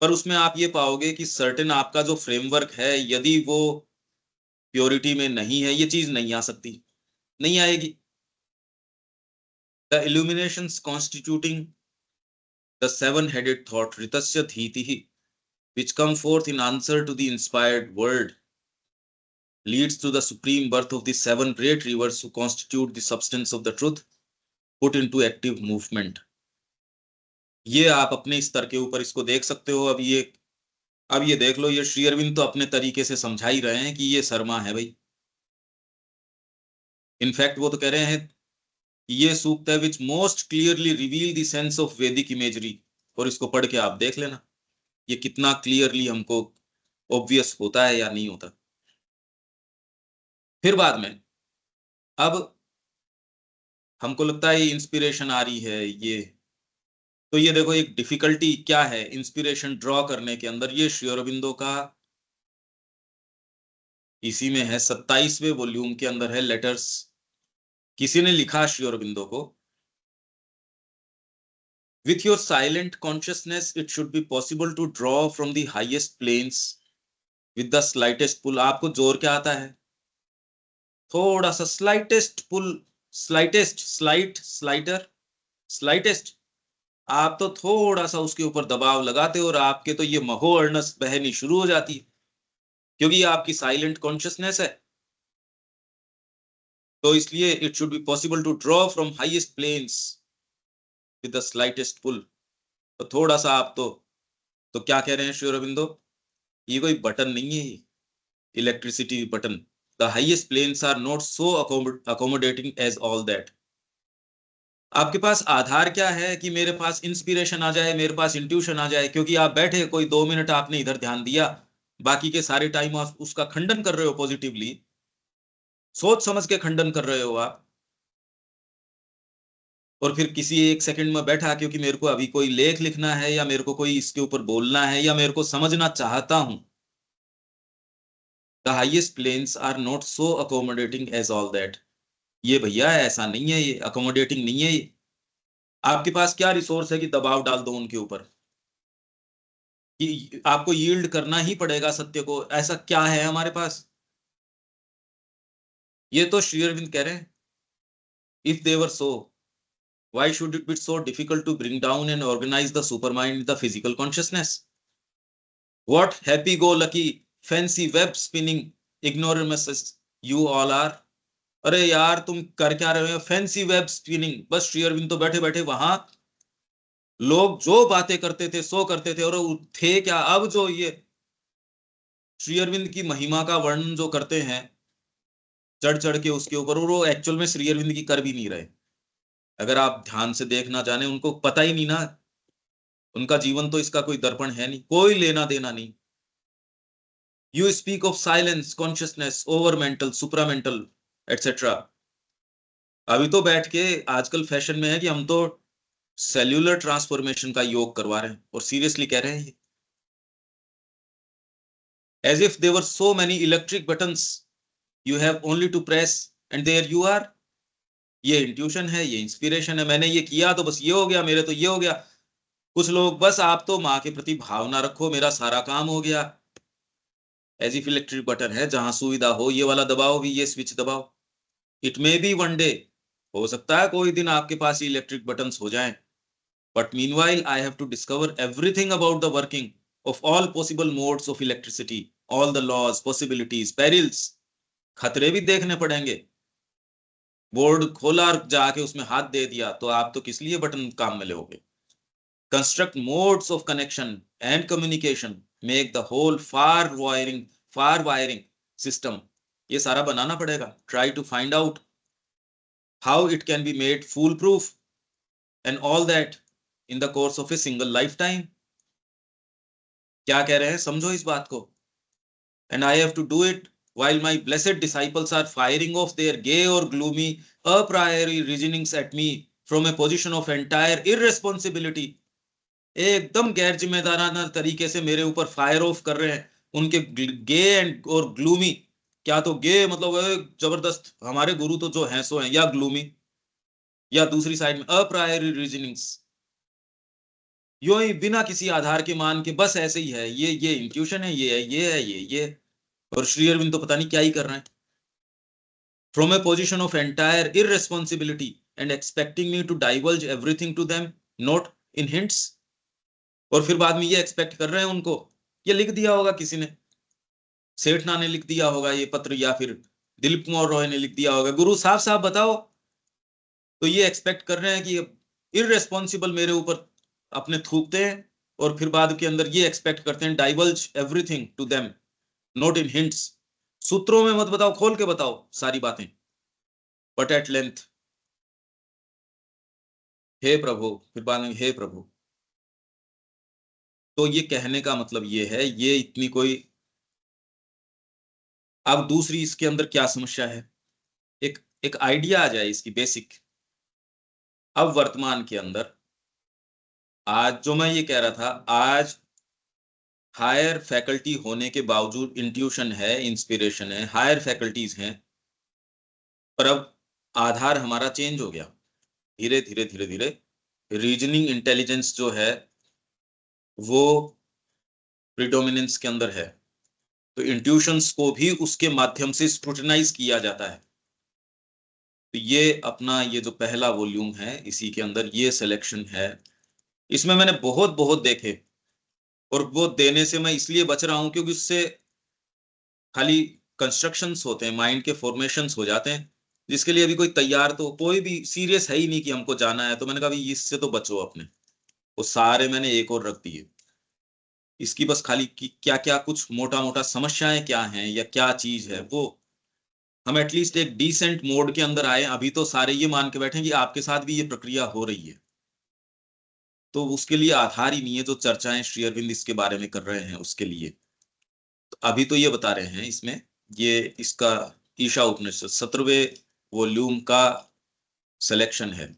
पर उसमें आप ये पाओगे कि सर्टेन आपका जो फ्रेमवर्क है, यदि वो प्योरिटी में नहीं है, ये चीज नहीं आ सकती, नहीं आएगी। The illuminations constituting the seven headed thought ऋतस्य धीतिः, which come forth in answer to the inspired word, leads to the supreme birth of the seven great rivers who constitute the substance of the truth put into active movement। ये आप अपने स्तर के ऊपर इसको देख सकते हो। अब ये देख लो, ये श्री अरविंद तो अपने तरीके से समझा ही रहे हैं कि ये शर्मा है भाई। इनफैक्ट वो तो कह रहे हैं कि ये सूक्त है which most clearly reveal the sense of वैदिक इमेजरी। और इसको पढ़ के आप देख लेना ये कितना क्लियरली हमको ऑब्वियस होता है या नहीं होता। फिर बाद में, अब हमको लगता है ये इंस्पिरेशन आ रही है ये, तो ये देखो एक डिफिकल्टी क्या है इंस्पिरेशन ड्रॉ करने के अंदर। ये श्री अरबिंदो का इसी में है, 27वें वॉल्यूम के अंदर है, लेटर्स। किसी ने लिखा श्री अरबिंदो को, with your silent consciousness it should be possible to draw from the highest planes with the slightest pull. आपको जोर क्या आता है? थोड़ा सा slightest pull, slightest, slighter, slightest. आप तो थोड़ा सा उसके ऊपर दबाव लगाते हो और आपके तो ये महो अर्णस बहनी शुरू हो जाती है, क्योंकि ये आपकी साइलेंट कॉन्शियसनेस है। तो इसलिए it should be possible to draw from highest planes with the slightest pull. तो थोड़ा सा आप तो क्या कह रहे हैं श्री अरबिंदो? ये कोई बटन नहीं है, electricity button. The highest planes are not so accommodating as all that. आपके पास आधार क्या है कि मेरे पास इंस्पिरेशन आ जाए, मेरे पास इंट्यूशन आ जाए? क्योंकि आप बैठे, कोई 2 मिनट आपने इधर ध्यान दिया, बाकी के सारे टाइम आप उसका खंडन कर रहे हो पॉजिटिवली, सोच समझ के खंडन कर रहे हो आप। और फिर किसी एक सेकंड में बैठा क्योंकि मेरे को अभी कोई लेख लिखना है, या मेरे को कोई इसके ऊपर बोलना है, या मेरे को समझना चाहता हूं। The highest planes are not so accommodating as all that. ये भैया ऐसा नहीं है, ये अकोमोडेटिंग नहीं है ये। आपके पास क्या रिसोर्स है कि दबाव डाल दो उनके ऊपर, कि आपको यील्ड करना ही पड़ेगा सत्य को? ऐसा क्या है हमारे पास? ये तो श्री अरविंद कह रहे हैं, if there were so, why should it be so difficult to bring down and organize the supermind with the physical consciousness? What happy go lucky fancy web spinning ignoramuses you all are। अरे यार तुम कर क्या रहे हो फैंसी वेब स्पिनिंग? बस श्री अरविंद तो बैठे बैठे वहां लोग जो बातें करते थे सो करते थे, और थे क्या? अब जो ये श्री अरविंद की महिमा का वर्णन जो करते हैं चढ़ चढ़ के उसके ऊपर, और वो एक्चुअल में श्री अरविंद की कर भी नहीं रहे। अगर आप ध्यान से देखना जाने, उनको पता ही नहीं ना उनका जीवन तो इसका कोई दर्पण है नहीं, कोई लेना देना नहीं। You speak of silence, consciousness, over mental, supramental, etcetera. अभी तो बैठ के आजकल फैशन में है कि हम तो सेल्यूलर ट्रांसफॉर्मेशन का योग करवा रहे हैं, और सीरियसली कह रहे हैं ये। As if there were so many electric buttons you have only to press and there you are. ये इंट्यूशन है, ये इंस्पिरेशन है, मैंने ये किया तो बस ये हो गया, मेरे तो ये हो गया। कुछ लोग बस आप तो माँ के प्रति भावना रखो, मेरा सारा काम हो गया। एज इफ इलेक्ट्रिक बटन है, जहां सुविधा हो ये वाला दबाओ, भी ये स्विच दबाओ। It may be one day, हो सकता है कोई दिन आपके पास इलेक्ट्रिक बटन्स हो जाएं, but meanwhile I have to discover everything about the working of all possible modes of electricity, all the laws, possibilities, perils. खतरे भी देखने पड़ेंगे। बोर्ड खोला और जाके उसमें हाथ दे दिया तो आप तो किस लिए बटन काम में लोगे। Construct modes of connection and communication, make the whole far wiring system. ये सारा बनाना पड़ेगा। Try to find out how it can be made foolproof and all that in the course of a single lifetime. क्या कह रहे हैं, समझो इस बात को। And I have to do it while my blessed disciples are firing off their gay or gloomy a priori reasonings at me from a position of entire irresponsibility। एकदम गैर जिम्मेदाराना तरीके से मेरे ऊपर फायर ऑफ कर रहे हैं उनके गे एंड और ग्लूमी। क्या तो गे मतलब जबरदस्त हमारे गुरु तो जो हैं सो हैं, या ग्लूमी, या दूसरी साइड में अप्रायरी रीजनिंग्स, यो ही बिना किसी आधार के मान के बस ऐसे ही है, ये इंट्यूशन है, ये है, ये है, ये। और श्री अरविंद तो पता नहीं क्या ही कर रहे हैं। From a position of entire irresponsibility and expecting me to divulge everything to them, not in hints। और फिर बाद में ये एक्सपेक्ट कर रहे हैं उनको, ये लिख दिया होगा किसी ने, सेठना ने लिख दिया होगा ये पत्र, या फिर दिलीप कुमार रॉय ने लिख दिया होगा, गुरु साहब साहब बताओ। तो ये एक्सपेक्ट कर रहे हैं कि इररेस्पॉन्सिबल मेरे ऊपर अपने थूकते हैं, और फिर बाद के अंदर ये एक्सपेक्ट करते हैं divulge everything to them, not in hints. सूत्रों में मत बताओ, खोल के बताओ सारी बातें। बट एट लेंथ, हे प्रभु, फिर बाद में हे प्रभु। तो ये कहने का मतलब ये है, ये इतनी कोई। अब दूसरी इसके अंदर क्या समस्या है, एक एक आइडिया आ जाए इसकी बेसिक। अब वर्तमान के अंदर आज जो मैं ये कह रहा था, आज हायर फैकल्टी होने के बावजूद इंट्यूशन है, इंस्पिरेशन है, हायर फैकल्टीज हैं, पर अब आधार हमारा चेंज हो गया। धीरे धीरे धीरे धीरे रीजनिंग इंटेलिजेंस जो है वो प्रिडोमिनेंस के अंदर है, तो इंट्यूशंस को भी उसके माध्यम से स्क्रूटिनाइज किया जाता है। तो ये अपना ये जो पहला वॉल्यूम है इसी के अंदर ये सिलेक्शन है। इसमें मैंने बहुत बहुत देखे, और वो देने से मैं इसलिए बच रहा हूं क्योंकि उससे खाली कंस्ट्रक्शंस होते हैं, माइंड के फॉर्मेशंस हो जाते हैं, जिसके लिए अभी कोई तैयार तो कोई भी सीरियस है ही नहीं कि हमको जाना है। तो मैंने कहा भाई इससे तो बचो अपने। वो सारे मैंने एक और रख दिए, इसकी बस खाली क्या क्या कुछ मोटा मोटा समस्याएं क्या हैं या क्या चीज है वो हम एटलीस्ट एक डिसेंट मोड के अंदर आए। अभी तो सारे ये मान के बैठे कि आपके साथ भी ये प्रक्रिया हो रही है, तो उसके लिए आधार ही नहीं है जो चर्चाएं श्री अरविंद इसके बारे में कर रहे हैं उसके लिए। तो अभी तो ये बता रहे हैं इसमें, ये इसका ईशा उपनिषद 17वें वॉल्यूम का सिलेक्शन है।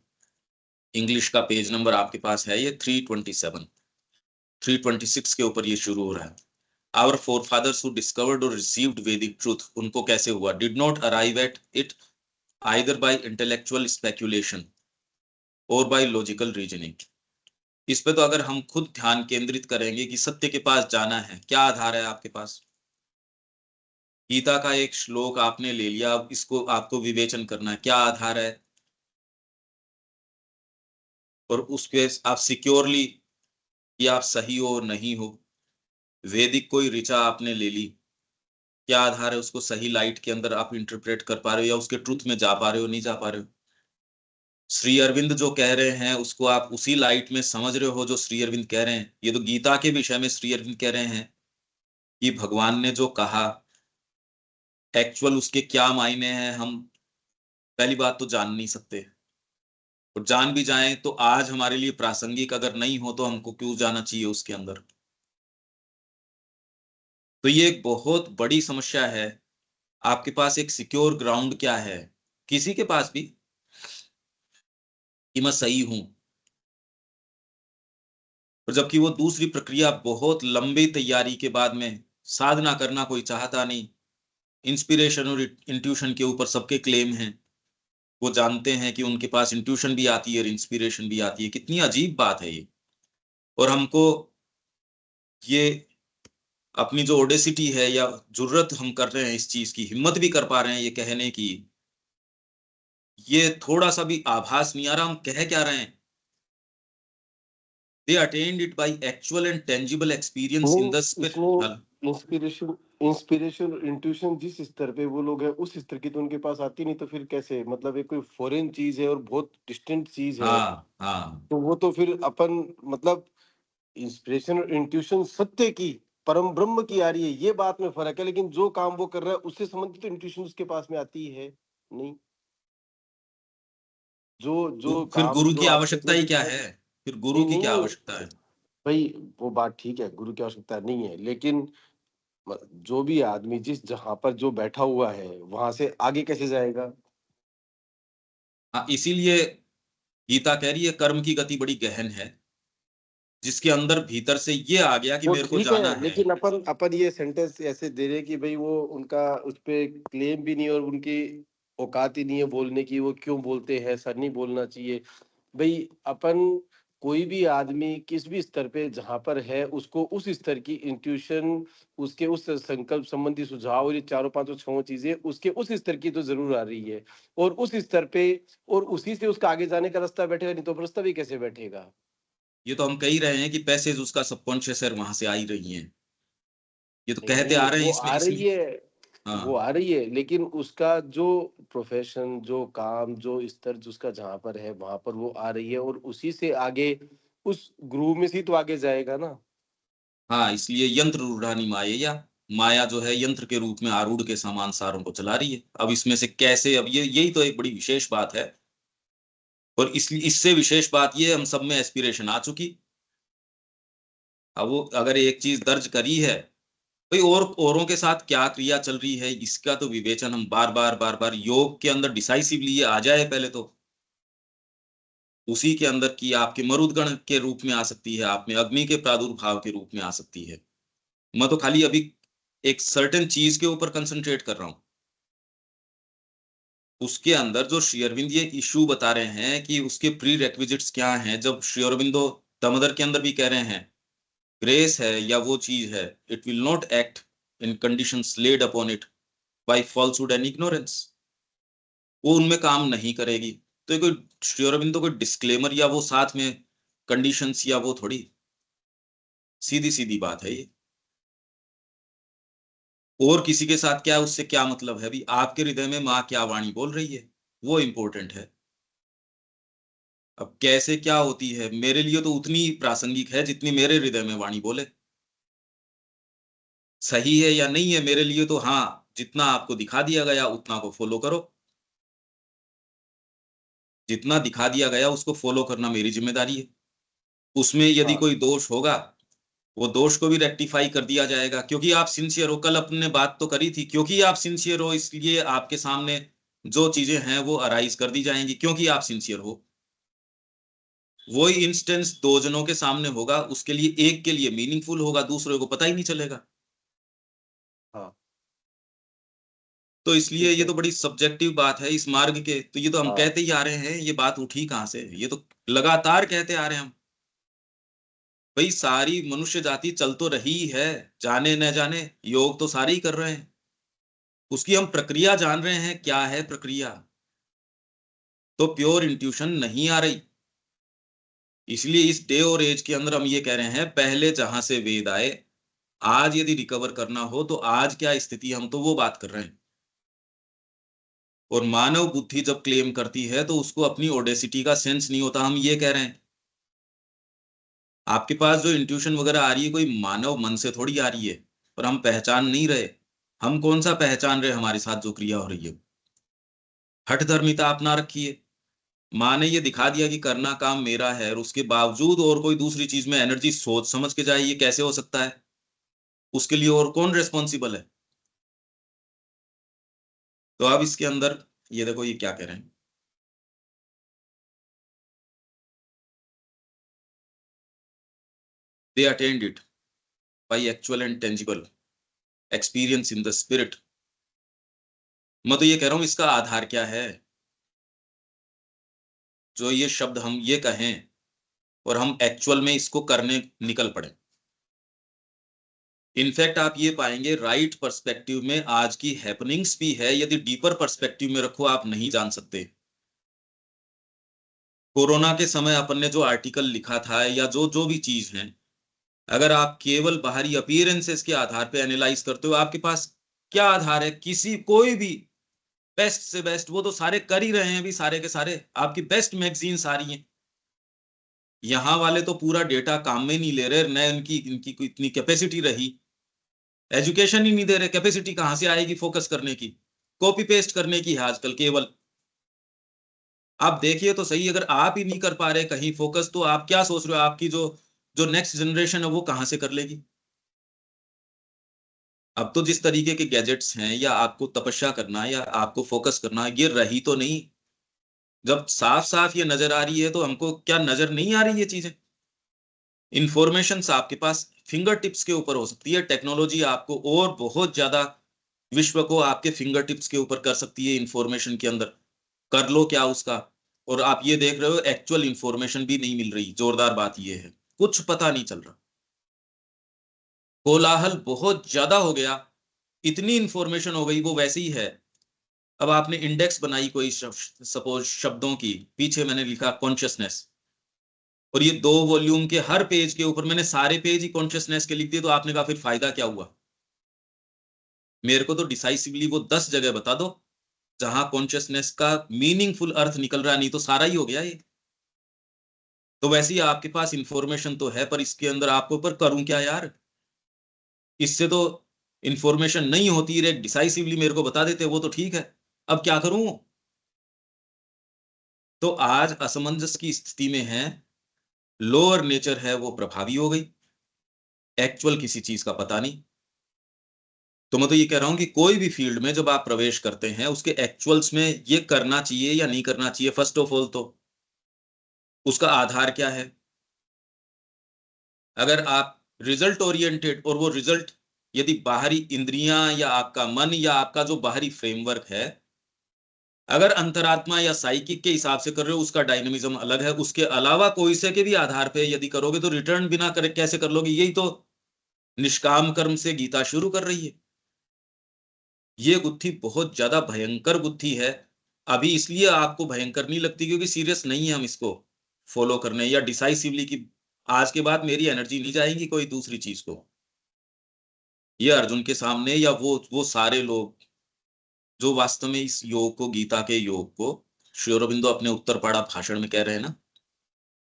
इंग्लिश का पेज नंबर आपके पास है ये 327, 326 के ऊपर ये शुरू हो रहा है। Our forefathers who discovered or received Vedic truth, उनको कैसे हुआ, did not arrive at it either by intellectual speculation or by logical reasoning। इस पे तो अगर हम खुद ध्यान केंद्रित करेंगे कि सत्य के पास जाना है, क्या आधार है आपके पास। गीता का एक श्लोक आपने ले लिया, अब इसको आपको विवेचन करना है, क्या आधार है, और उसके आप सिक्योरली कि आप सही हो नहीं हो। वैदिक कोई ऋचा आपने ले ली, क्या आधार है उसको सही लाइट के अंदर आप इंटरप्रेट कर पा रहे हो, या उसके ट्रुथ में जा पा रहे हो, नहीं जा पा रहे हो। श्री अरविंद जो कह रहे हैं उसको आप उसी लाइट में समझ रहे हो जो श्री अरविंद कह रहे हैं। ये तो गीता के विषय में श्री अरविंद कह रहे हैं कि भगवान ने जो कहा एक्चुअल उसके क्या मायने हैं हम पहली बात तो जान नहीं सकते। और जान भी जाएं तो आज हमारे लिए प्रासंगिक अगर नहीं हो तो हमको क्यों जाना चाहिए उसके अंदर। तो ये एक बहुत बड़ी समस्या है। आपके पास एक सिक्योर ग्राउंड क्या है? किसी के पास भी कि मैं सही हूँ, और जबकि वो दूसरी प्रक्रिया बहुत लंबी तैयारी के बाद में साधना करना कोई चाहता नहीं। इंस्पिरेशन और इंट्यूशन के ऊपर सबके क्लेम हैं। वो जानते हैं कि उनके पास इंट्यूशन भी आती है और इंस्पिरेशन भी आती है। कितनी अजीब बात है ये। और हमको ये अपनी जो ओडेसिटी है या जुर्रत हम कर रहे हैं इस चीज की, हिम्मत भी कर पा रहे हैं ये कहने की, ये थोड़ा सा भी आभास नहीं आ रहा हम कह क्या रहे हैं। They attend it by actual and tangible experience in नहीं, द स्पिरिट। इसमें इंस्पिरेशन इंस्पिरेशन इंट्यूशन जिस स्तर पे वो लोग हैं उस स्तर की तो उनके पास आती नहीं, तो फिर कैसे? मतलब ये कोई फॉरेन चीज है और बहुत डिस्टेंट चीज है, हाँ हाँ। तो वो तो फिर अपन, मतलब इंस्पिरेशन और इंट्यूशन सत्य की, परम ब्रह्म की आ रही है, ये बात में फर्क है। लेकिन जो काम वो कर रहा है उससे संबंधित तो इंट्यूशन उसके पास में आती है नहीं। जो तो जो फिर काम गुरु जो की आप आवश्यकता करने ही की क्या बात, है? फिर गुरु नहीं की क्या नहीं आवश्यकता है? भाई, वो बात ठीक है, गुरु की आवश्यकता नहीं है, लेकिन जो भी आदमी जिस जहां पर जो बैठा हुआ है वहां से आगे कैसे जाएगा? हाँ, इसीलिए गीता कह रही है कर्म की गति बड़ी गहन है। जिसके अंदर भीतर से ये आ गया कि वो मेरे को ठीक जाना है, है। लेकिन अपन ये सेंटेंस ऐसे दे रहे हैं कि भाई वो उनका उस पे क्लेम भी नहीं है और उनकी औकात ही नहीं है बोलने की, वो क्यों बोलते हैं, सर नहीं बोलना चाहिए। भाई अपन, कोई भी आदमी किस भी स्तर पे जहां पर है उसको उस स्तर की इंट्यूशन, उसके उस संकल्प संबंधी सुझाव और ये चारों पांचों छह चीजें उसके उस स्तर की तो जरूर आ रही है, और उस स्तर पे, और उसी से उसका आगे जाने का रास्ता बैठेगा, नहीं तो रास्ता भी कैसे बैठेगा? ये तो हम कह ही रहे हैं कि पैसेज उसका सबकॉन्शियस है, वहां से आ ही रही हैं। ये तो नहीं कहते नहीं, आ रहे हैं वो इसमें आ रही इसलिए। है, वो हाँ आ रही है, लेकिन उसका जो प्रोफेशन, जो काम, जो स्तर जिसका जहां पर है वहां पर वो आ रही है, और उसी से आगे उस ग्रुप में से ही तो आगे जाएगा ना। हाँ, इसलिए यंत्र रूढ़ानी माया, माया जो है यंत्र के रूप में आरूढ़ के समान सारों को चला रही है। अब इसमें से कैसे, अब ये यही तो एक बड़ी विशेष बात है। और इसलिए इससे विशेष बात ये हम सब में एस्पिरेशन आ चुकी। अब वो अगर एक चीज दर्ज करी है, भाई और औरों के साथ क्या क्रिया चल रही है इसका तो विवेचन हम बार बार योग के अंदर डिसाइसिवली ये आ जाए पहले तो। उसी के अंदर की आपके मरुदगण के रूप में आ सकती है, आप में अग्नि के प्रादुर्भाव के रूप में आ सकती है। मैं तो खाली अभी एक सर्टेन चीज के ऊपर कंसंट्रेट कर रहा हूं। उसके अंदर जो श्री अरविंद ये इशू बता रहे हैं कि उसके प्री रेक्विजिट्स क्या हैं, जब श्री अरविंदो दामोदर के अंदर भी कह रहे हैं ग्रेस है या वो चीज है, it will not act in conditions lead upon it by falsehood and ignorance. वो उनमें काम नहीं करेगी। तो ये कोई श्री अरविंदो कोई डिस्क्लेमर या वो साथ में कंडीशंस या वो थोड़ी, सीधी सीधी बात है ये। और किसी के साथ क्या उससे क्या मतलब है? भी आपके हृदय में माँ क्या वाणी बोल रही है, वो इंपॉर्टेंट है। अब कैसे क्या होती है मेरे लिए तो उतनी ही प्रासंगिक है जितनी मेरे हृदय में वाणी बोले। सही है या नहीं है मेरे लिए तो हाँ, जितना आपको दिखा दिया गया उतना को फॉलो करो। जितना दिखा दिया गया उसको फॉलो करना मेरी जिम्मेदारी है। उसमें यदि हाँ कोई दोष होगा, वो दोष को भी रेक्टिफाई कर दिया जाएगा, क्योंकि आप सिंसियर हो। कल अपने बात तो करी थी, क्योंकि आप सिंसियर हो इसलिए आपके सामने जो चीजें हैं वो अराइज कर दी जाएंगी, क्योंकि आप सिंसियर हो। वही इंस्टेंस दो जनों के सामने होगा, उसके लिए एक के लिए मीनिंगफुल होगा, दूसरे को पता ही नहीं चलेगा। हाँ, तो इसलिए ठीक ये है। तो बड़ी सब्जेक्टिव बात है इस मार्ग के। तो ये तो हम हाँ कहते ही आ रहे हैं, ये बात उठी कहाँ से? ये तो लगातार कहते आ रहे हैं हम। भाई सारी मनुष्य जाति चल तो रही है, जाने न जाने योग तो सारे ही कर रहे हैं। उसकी हम प्रक्रिया जान रहे हैं, क्या है प्रक्रिया। तो प्योर इंट्यूशन नहीं आ रही। इसलिए इस डे और एज के अंदर हम ये कह रहे हैं पहले जहां से वेद आए, आज यदि रिकवर करना हो तो आज क्या स्थिति, हम तो वो बात कर रहे हैं। और मानव बुद्धि जब क्लेम करती है तो उसको अपनी ओडेसिटी का सेंस नहीं होता, हम ये कह रहे हैं। आपके पास जो इंट्यूशन वगैरह आ रही है कोई मानव मन से थोड़ी आ रही है, और हम पहचान नहीं रहे। हम कौन सा पहचान रहे हमारे साथ जो क्रिया हो रही है? हठ धर्मिता अपना रखी है। माँ ने ये दिखा दिया कि करना काम मेरा है और उसके बावजूद और कोई दूसरी चीज में एनर्जी सोच समझ के जाए, ये कैसे हो सकता है? उसके लिए और कौन रिस्पॉन्सिबल है? तो अब इसके अंदर ये देखो ये क्या कह रहे हैं, they attend it by actual and tangible experience in the spirit. मैं तो ये कह रहा हूं इसका आधार क्या है? जो ये शब्द हम ये कहें और हम एक्चुअल में इसको करने निकल पड़े। इनफैक्ट आप ये पाएंगे राइट पर्सपेक्टिव में आज की हैपनिंग्स भी है, यदि डीपर पर्सपेक्टिव में रखो आप नहीं जान सकते। कोरोना के समय अपन ने जो आर्टिकल लिखा था या जो जो भी चीज है, अगर आप केवल बाहरी अपीयरेंसेस के आधार पे एनालाइज करते हो, आपके पास क्या आधार है? किसी कोई भी बेस्ट से बेस्ट, वो तो सारे कर ही रहे हैं अभी, सारे के सारे आपकी बेस्ट मैगजीन्स आ रही हैं। यहाँ वाले तो पूरा डेटा काम में नहीं ले रहे, न इनकी इनकी कोई इतनी कैपेसिटी रही, एजुकेशन ही नहीं दे रहे, कैपेसिटी कहाँ से आएगी फोकस करने की? कॉपी पेस्ट करने की है आजकल केवल। आप देखिए तो सही, अगर आप ही नहीं कर पा रहे कहीं फोकस, तो आप क्या सोच रहे हो आपकी जो जो नेक्स्ट जनरेशन है वो कहाँ से कर लेगी? अब तो जिस तरीके के गैजेट्स हैं, या आपको तपस्या करना या आपको फोकस करना, ये रही तो नहीं। जब साफ साफ ये नजर आ रही है तो हमको क्या नजर नहीं आ रही ये चीजें? इंफॉर्मेशन आपके पास फिंगर टिप्स के ऊपर हो सकती है, टेक्नोलॉजी आपको और बहुत ज्यादा विश्व को आपके फिंगर टिप्स के ऊपर कर सकती है इंफॉर्मेशन के अंदर। कर लो क्या उसका? और आप ये देख रहे हो एक्चुअल इंफॉर्मेशन भी नहीं मिल रही। जोरदार बात ये है, कुछ पता नहीं चल रहा, कोलाहल बहुत ज्यादा हो गया, इतनी इंफॉर्मेशन हो गई वो वैसे ही है। अब आपने इंडेक्स बनाई कोई सपोज शब्दों की, पीछे मैंने लिखा कॉन्शियसनेस, और ये 2 वॉल्यूम के हर पेज के ऊपर मैंने सारे पेज ही कॉन्शियसनेस के लिख दिए, तो आपने कहा फिर फायदा क्या हुआ? मेरे को तो डिसाइसिवली वो 10 जगह बता दो जहां कॉन्शियसनेस का मीनिंगफुल अर्थ निकल रहा है, नहीं तो सारा ही हो गया ये। तो वैसे ही आपके पास इंफॉर्मेशन तो है, पर इसके अंदर आपको पर करूं क्या यार? इससे तो इंफॉर्मेशन नहीं होती रे, डिसाइसिवली मेरे को बता देते वो तो ठीक है, अब क्या करूं? तो आज असमंजस की स्थिति में है, लोअर नेचर है वो प्रभावी हो गई, एक्चुअल किसी चीज का पता नहीं। तो मैं तो ये कह रहा हूं कि कोई भी फील्ड में जब आप प्रवेश करते हैं, उसके एक्चुअल्स में ये करना चाहिए या नहीं करना चाहिए, फर्स्ट ऑफ ऑल तो उसका आधार क्या है? अगर आप रिजल्ट ओरिएंटेड, और वो रिजल्ट यदि बाहरी इंद्रियां या आपका मन या आपका जो बाहरी फ्रेमवर्क है, अगर अंतरात्मा या साइकिक के हिसाब से कर रहे हो, उसका डायनेमिज्म अलग है। उसके अलावा कोई से के भी आधार पे यदि करोगे तो रिटर्न बिना करे कैसे कर लोगे? यही तो निष्काम कर्म से गीता शुरू कर रही है। ये गुत्थी बहुत ज्यादा भयंकर गुत्थी है। अभी इसलिए आपको भयंकर नहीं लगती क्योंकि सीरियस नहीं है हम इसको फॉलो करने, या डिसाइसिवली कि आज के बाद मेरी एनर्जी नहीं जाएगी कोई दूसरी चीज को। ये अर्जुन के सामने या वो सारे लोग जो वास्तव में इस योग को, गीता के योग को, श्री अरबिंदो अपने उत्तर पाड़ा भाषण में कह रहे हैं ना,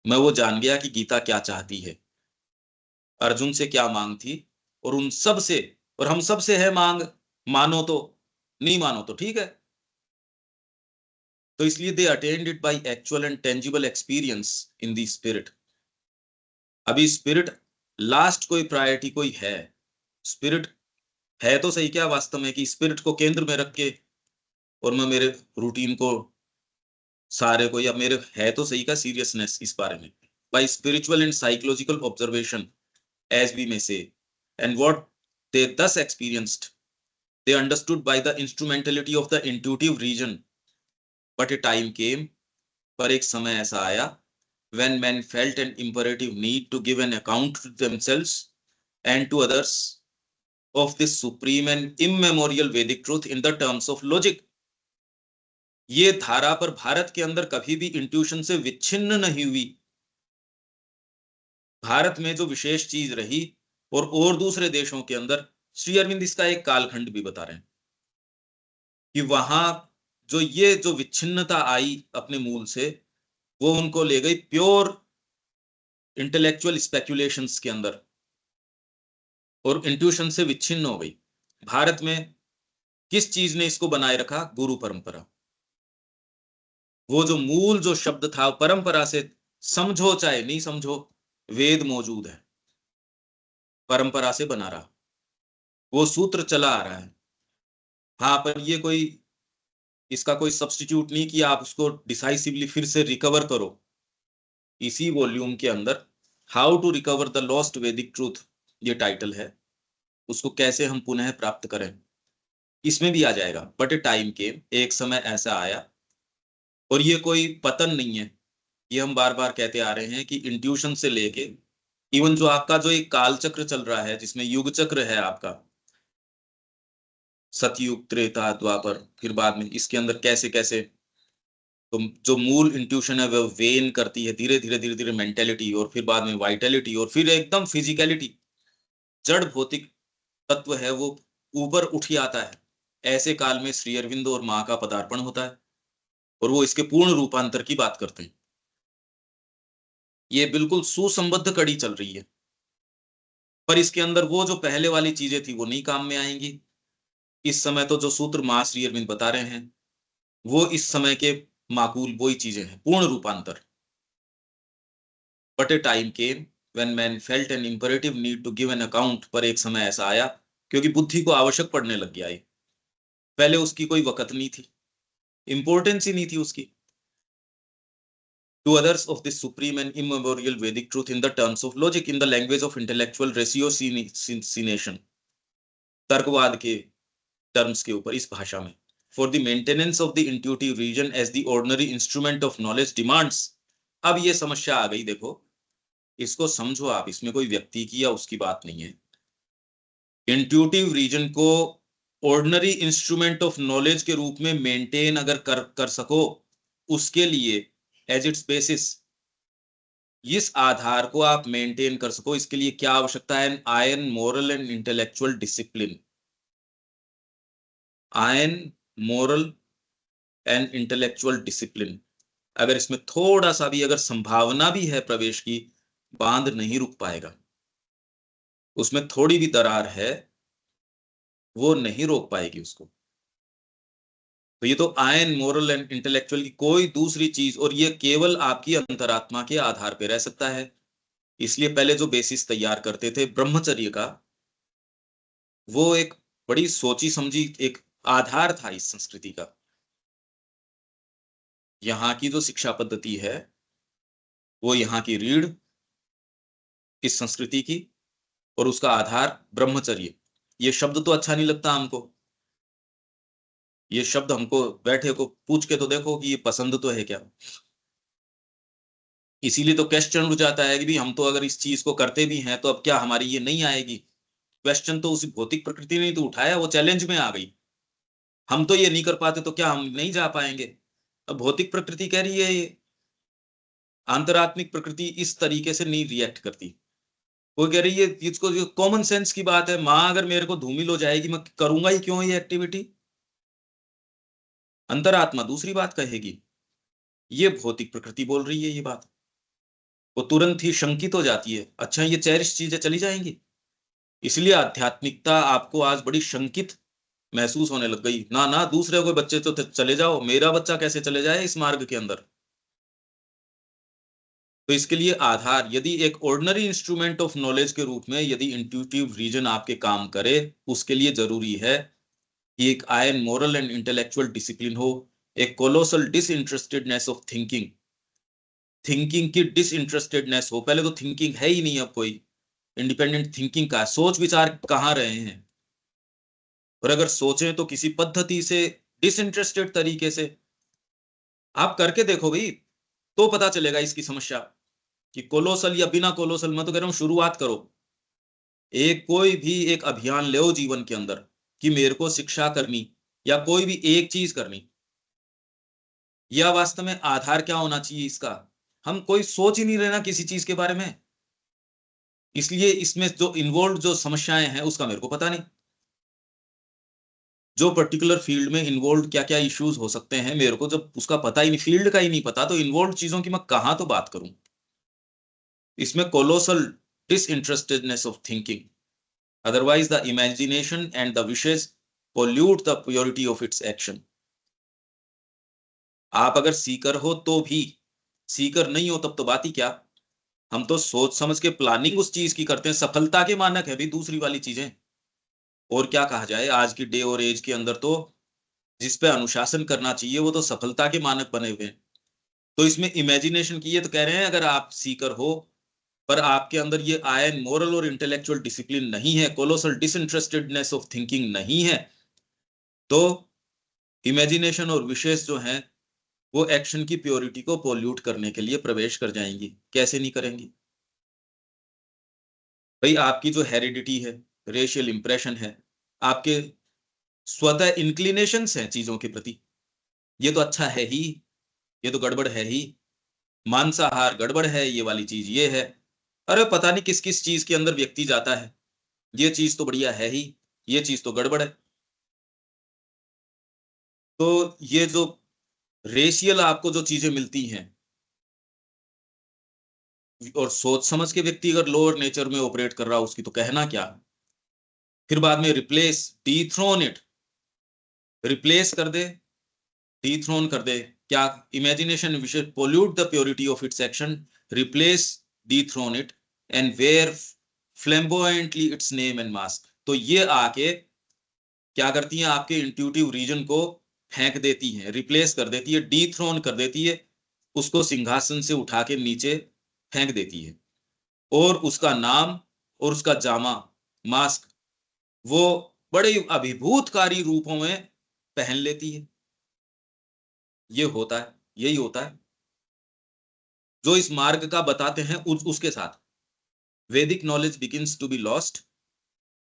मैं वो जान गया कि गीता क्या चाहती है, अर्जुन से क्या मांग थी, और उन सब से, और हम सब से है मांग, मानो तो, नहीं मानो तो ठीक है। तो इसलिए they attend it by actual and tangible experience in the spirit. अभी स्पिरिट लास्ट कोई प्रायोरिटी कोई है? स्पिरिट है तो सही क्या वास्तव में, कि स्पिरिट को केंद्र में रख के और मैं मेरे रूटीन को, सारे को, या मेरे है तो सही का सीरियसनेस इस बारे में, by spiritual and psychological observation as we may say, and what they thus experienced, they understood by the instrumentality of the intuitive region. But a time came, पर एक समय ऐसा आया, when men felt an imperative need to give an account to themselves and to others of this supreme and immemorial Vedic truth in the terms of logic. ये धारा पर भारत के अंदर कभी भी इंट्यूशन से विच्छिन्न नहीं हुई। भारत में जो विशेष चीज रही, और दूसरे देशों के अंदर, श्री अरविंद इसका एक कालखंड भी बता रहे हैं कि वहां जो विच्छिन्नता आई अपने मूल से, वो उनको ले गई प्योर इंटेलेक्चुअल स्पेक्युलेशंस के अंदर, और इंट्यूशन से विच्छिन्न हो गई। भारत में किस चीज ने इसको बनाए रखा? गुरु परंपरा। वो जो मूल जो शब्द था परंपरा से, समझो चाहे नहीं समझो, वेद मौजूद है, परंपरा से बना रहा, वो सूत्र चला आ रहा है। हाँ, पर ये कोई इसका कोई सब्स्टिट्यूट नहीं कि आप उसको डिसाइसिवली फिर से रिकवर करो। इसी वॉल्यूम के अंदर how to recover the lost Vedic truth, ये टाइटल है, उसको कैसे हम पुनः प्राप्त करें, इसमें भी आ जाएगा। बट ए टाइम केम, एक समय ऐसा आया, और ये कोई पतन नहीं है, ये हम बार बार कहते आ रहे हैं कि इंट्यूशन से लेके इवन जो आपका जो एक काल चक्र चल रहा है, जिसमें युग चक्र है आपका, सतयुग त्रेता द्वापर, फिर बाद में इसके अंदर कैसे कैसे, तो जो मूल इंट्यूशन है वो वेन करती है धीरे धीरे धीरे धीरे मेंटेलिटी, और फिर बाद में वाइटलिटी, और फिर एकदम फिजिकलिटी, जड़ भौतिक तत्व है वो ऊपर उठ ही आता है। ऐसे काल में श्री अरविंदो और माँ का पदार्पण होता है, और वो इसके पूर्ण रूपांतर की बात करते हैं। ये बिल्कुल सुसंबद्ध कड़ी चल रही है, पर इसके अंदर वो जो पहले वाली चीजें थी वो नहीं काम में आएंगी। इस समय तो जो सूत्र माँ श्री अरविंद बता रहे हैं, वो इस समय के माकूल वही चीजें हैं, पूर्ण रूपांतर। But a time came when man felt an imperative need to give an account, पर एक समय ऐसा आया क्योंकि बुद्धि को आवश्यक पड़ने लग गया है। पहले उसकी कोई वक़्त नहीं थी, इंपॉर्टेंस ही नहीं थी उसकी, to others of this supreme and immemorial Vedic truth in the terms of logic, in the language of intellectual ratiocination, तर्कवाद के टर्म्स के ऊपर इस भाषा में, for the maintenance of the intuitive region as the ordinary instrument of knowledge demands। अब ये समस्या आ गई, देखो इसको समझो आप, इसमें कोई व्यक्ति की या उसकी बात नहीं है। इंट्यूटिव रीजन को ऑर्डिनरी इंस्ट्रूमेंट ऑफ नॉलेज के रूप में मेंटेन अगर कर सको, उसके लिए एज इट्स बेसिस, इस आधार को आप मेंटेन कर सको, इसके लिए क्या आवश्यकता है? Ion moral and intellectual discipline. Ion moral and intellectual discipline, अगर इसमें थोड़ा सा भी अगर संभावना भी है प्रवेश की, बांध नहीं रुक पाएगा। उसमें थोड़ी भी दरार है, वो नहीं रोक पाएगी उसको। तो ये तो आयन मोरल एंड इंटेलेक्चुअल की कोई दूसरी चीज, और ये केवल आपकी अंतरात्मा के आधार पे रह सकता है। इसलिए पहले जो बेसिस तैयार करते थे ब्रह्मचर्य का, वो एक बड़ी सोची समझी एक आधार था इस संस्कृति का। यहाँ की जो शिक्षा पद्धति है, वो यहाँ की रीढ़ इस संस्कृति की, और उसका आधार ब्रह्मचर्य। ये शब्द तो अच्छा नहीं लगता हमको, ये शब्द हमको बैठे को पूछ के तो देखो कि ये पसंद तो है क्या। इसीलिए तो क्वेश्चन उठ जाता है कि भी हम तो अगर इस चीज को करते भी हैं तो अब क्या हमारी ये नहीं आएगी। क्वेश्चन तो उस भौतिक प्रकृति ने तो उठाया, वो चैलेंज में आ गई। हम तो ये नहीं कर पाते तो क्या हम नहीं जा पाएंगे? अब भौतिक प्रकृति कह रही है ये, अंतरात्मिक प्रकृति इस तरीके से नहीं रिएक्ट करती। वो कह रही है इसको, जो कॉमन सेंस की बात है, माँ अगर मेरे को धूमिल हो जाएगी, मैं करूंगा ही क्यों ये एक्टिविटी? अंतरात्मा दूसरी बात कहेगी, ये भौतिक प्रकृति बोल रही है ये बात। वो तुरंत ही शंकित हो जाती है, अच्छा ये चेरिश चीजें चली जाएंगी। इसलिए आध्यात्मिकता आपको आज बड़ी शंकित महसूस होने लग गई। ना ना, दूसरे कोई बच्चे तो चले जाओ, मेरा बच्चा कैसे चले जाए इस मार्ग के अंदर? तो इसके लिए आधार, यदि एक ऑर्डिनरी इंस्ट्रूमेंट ऑफ नॉलेज के रूप में यदि इंट्यूटिव रीजन आपके काम करे, उसके लिए जरूरी है कि एक ion moral and intellectual discipline हो, एक colossal disinterestedness of thinking, thinking की डिसइंटरेस्टेडनेस हो। पहले तो थिंकिंग है ही नहीं, अब कोई इंडिपेंडेंट थिंकिंग का सोच विचार कहाँ रहे हैं। और अगर सोचें तो किसी पद्धति से, डिसइंटरेस्टेड तरीके से। आप करके देखो भाई, तो पता चलेगा इसकी समस्या, कि कोलोसल या बिना कोलोसल, मैं तो कह रहा हूं शुरुआत करो। एक कोई भी एक अभियान ले जीवन के अंदर, कि मेरे को शिक्षा करनी या कोई भी एक चीज करनी, या वास्तव में आधार क्या होना चाहिए इसका? हम कोई सोच ही नहीं रहे ना किसी चीज के बारे में। इसलिए इसमें जो इन्वॉल्व जो समस्याएं हैं उसका मेरे को पता नहीं। जो पर्टिकुलर फील्ड में इन्वॉल्व क्या क्या इश्यूज हो सकते हैं, मेरे को जब उसका पता ही नहीं, फील्ड का ही नहीं पता, तो इन्वॉल्व चीजों की मैं कहां तो बात करूं। इसमें colossal disinterestedness of thinking, otherwise the imagination and the wishes pollute the purity of its action। आप अगर सीकर हो तो भी, सीकर नहीं हो तब तो बात ही क्या। हम तो सोच समझ के प्लानिंग उस चीज की करते हैं, सफलता के मानक है भी दूसरी वाली चीजें। और क्या कहा जाए, आज की डे और एज के अंदर तो जिस पे अनुशासन करना चाहिए वो तो सफलता के मानक बने हुए हैं। तो इसमें इमेजिनेशन की, ये तो कह रहे हैं अगर आप सीकर हो पर आपके अंदर ये आयन मोरल और इंटेलेक्चुअल डिसिप्लिन नहीं है, कोलोसल डिसइंटरेस्टेडनेस ऑफ थिंकिंग नहीं है, तो इमेजिनेशन और विशेष जो हैं वो एक्शन की प्योरिटी को पोल्यूट करने के लिए प्रवेश कर जाएंगी। कैसे नहीं करेंगी भाई? आपकी जो हेरिडिटी है, रेशियल इंप्रेशन है, आपके स्वतः इंक्लिनेशंस हैं चीजों के प्रति, ये तो अच्छा है ही, ये तो गड़बड़ है ही, मांसाहार गड़बड़ है, ये वाली चीज ये है, अरे पता नहीं किस किस चीज के अंदर व्यक्ति जाता है, ये चीज तो बढ़िया है ही, ये चीज तो गड़बड़ है। तो ये जो रेशियल आपको जो चीजें मिलती हैं, और सोच समझ के व्यक्ति अगर लोअर नेचर में ऑपरेट कर रहा हो उसकी तो कहना क्या। फिर बाद में रिप्लेस, डीथ्रोन इट, रिप्लेस कर दे, डीथ्रोन कर दे, क्या? Imagination which pollute the purity of its action, replace, dethrone it and wear flamboyantly its name and mask. तो ये आके क्या करती हैं, आपके इंट्यूटिव रीजन को फेंक देती हैं, रिप्लेस कर देती है, डीथ्रोन कर देती है, उसको सिंहासन से उठा के नीचे फेंक देती है, और उसका नाम और उसका जामा, मास्क, वो बड़े अभिभूतकारी रूपों में पहन लेती है। ये होता है, यही होता है जो इस मार्ग का बताते हैं उसके साथ। Vedic knowledge begins to be lost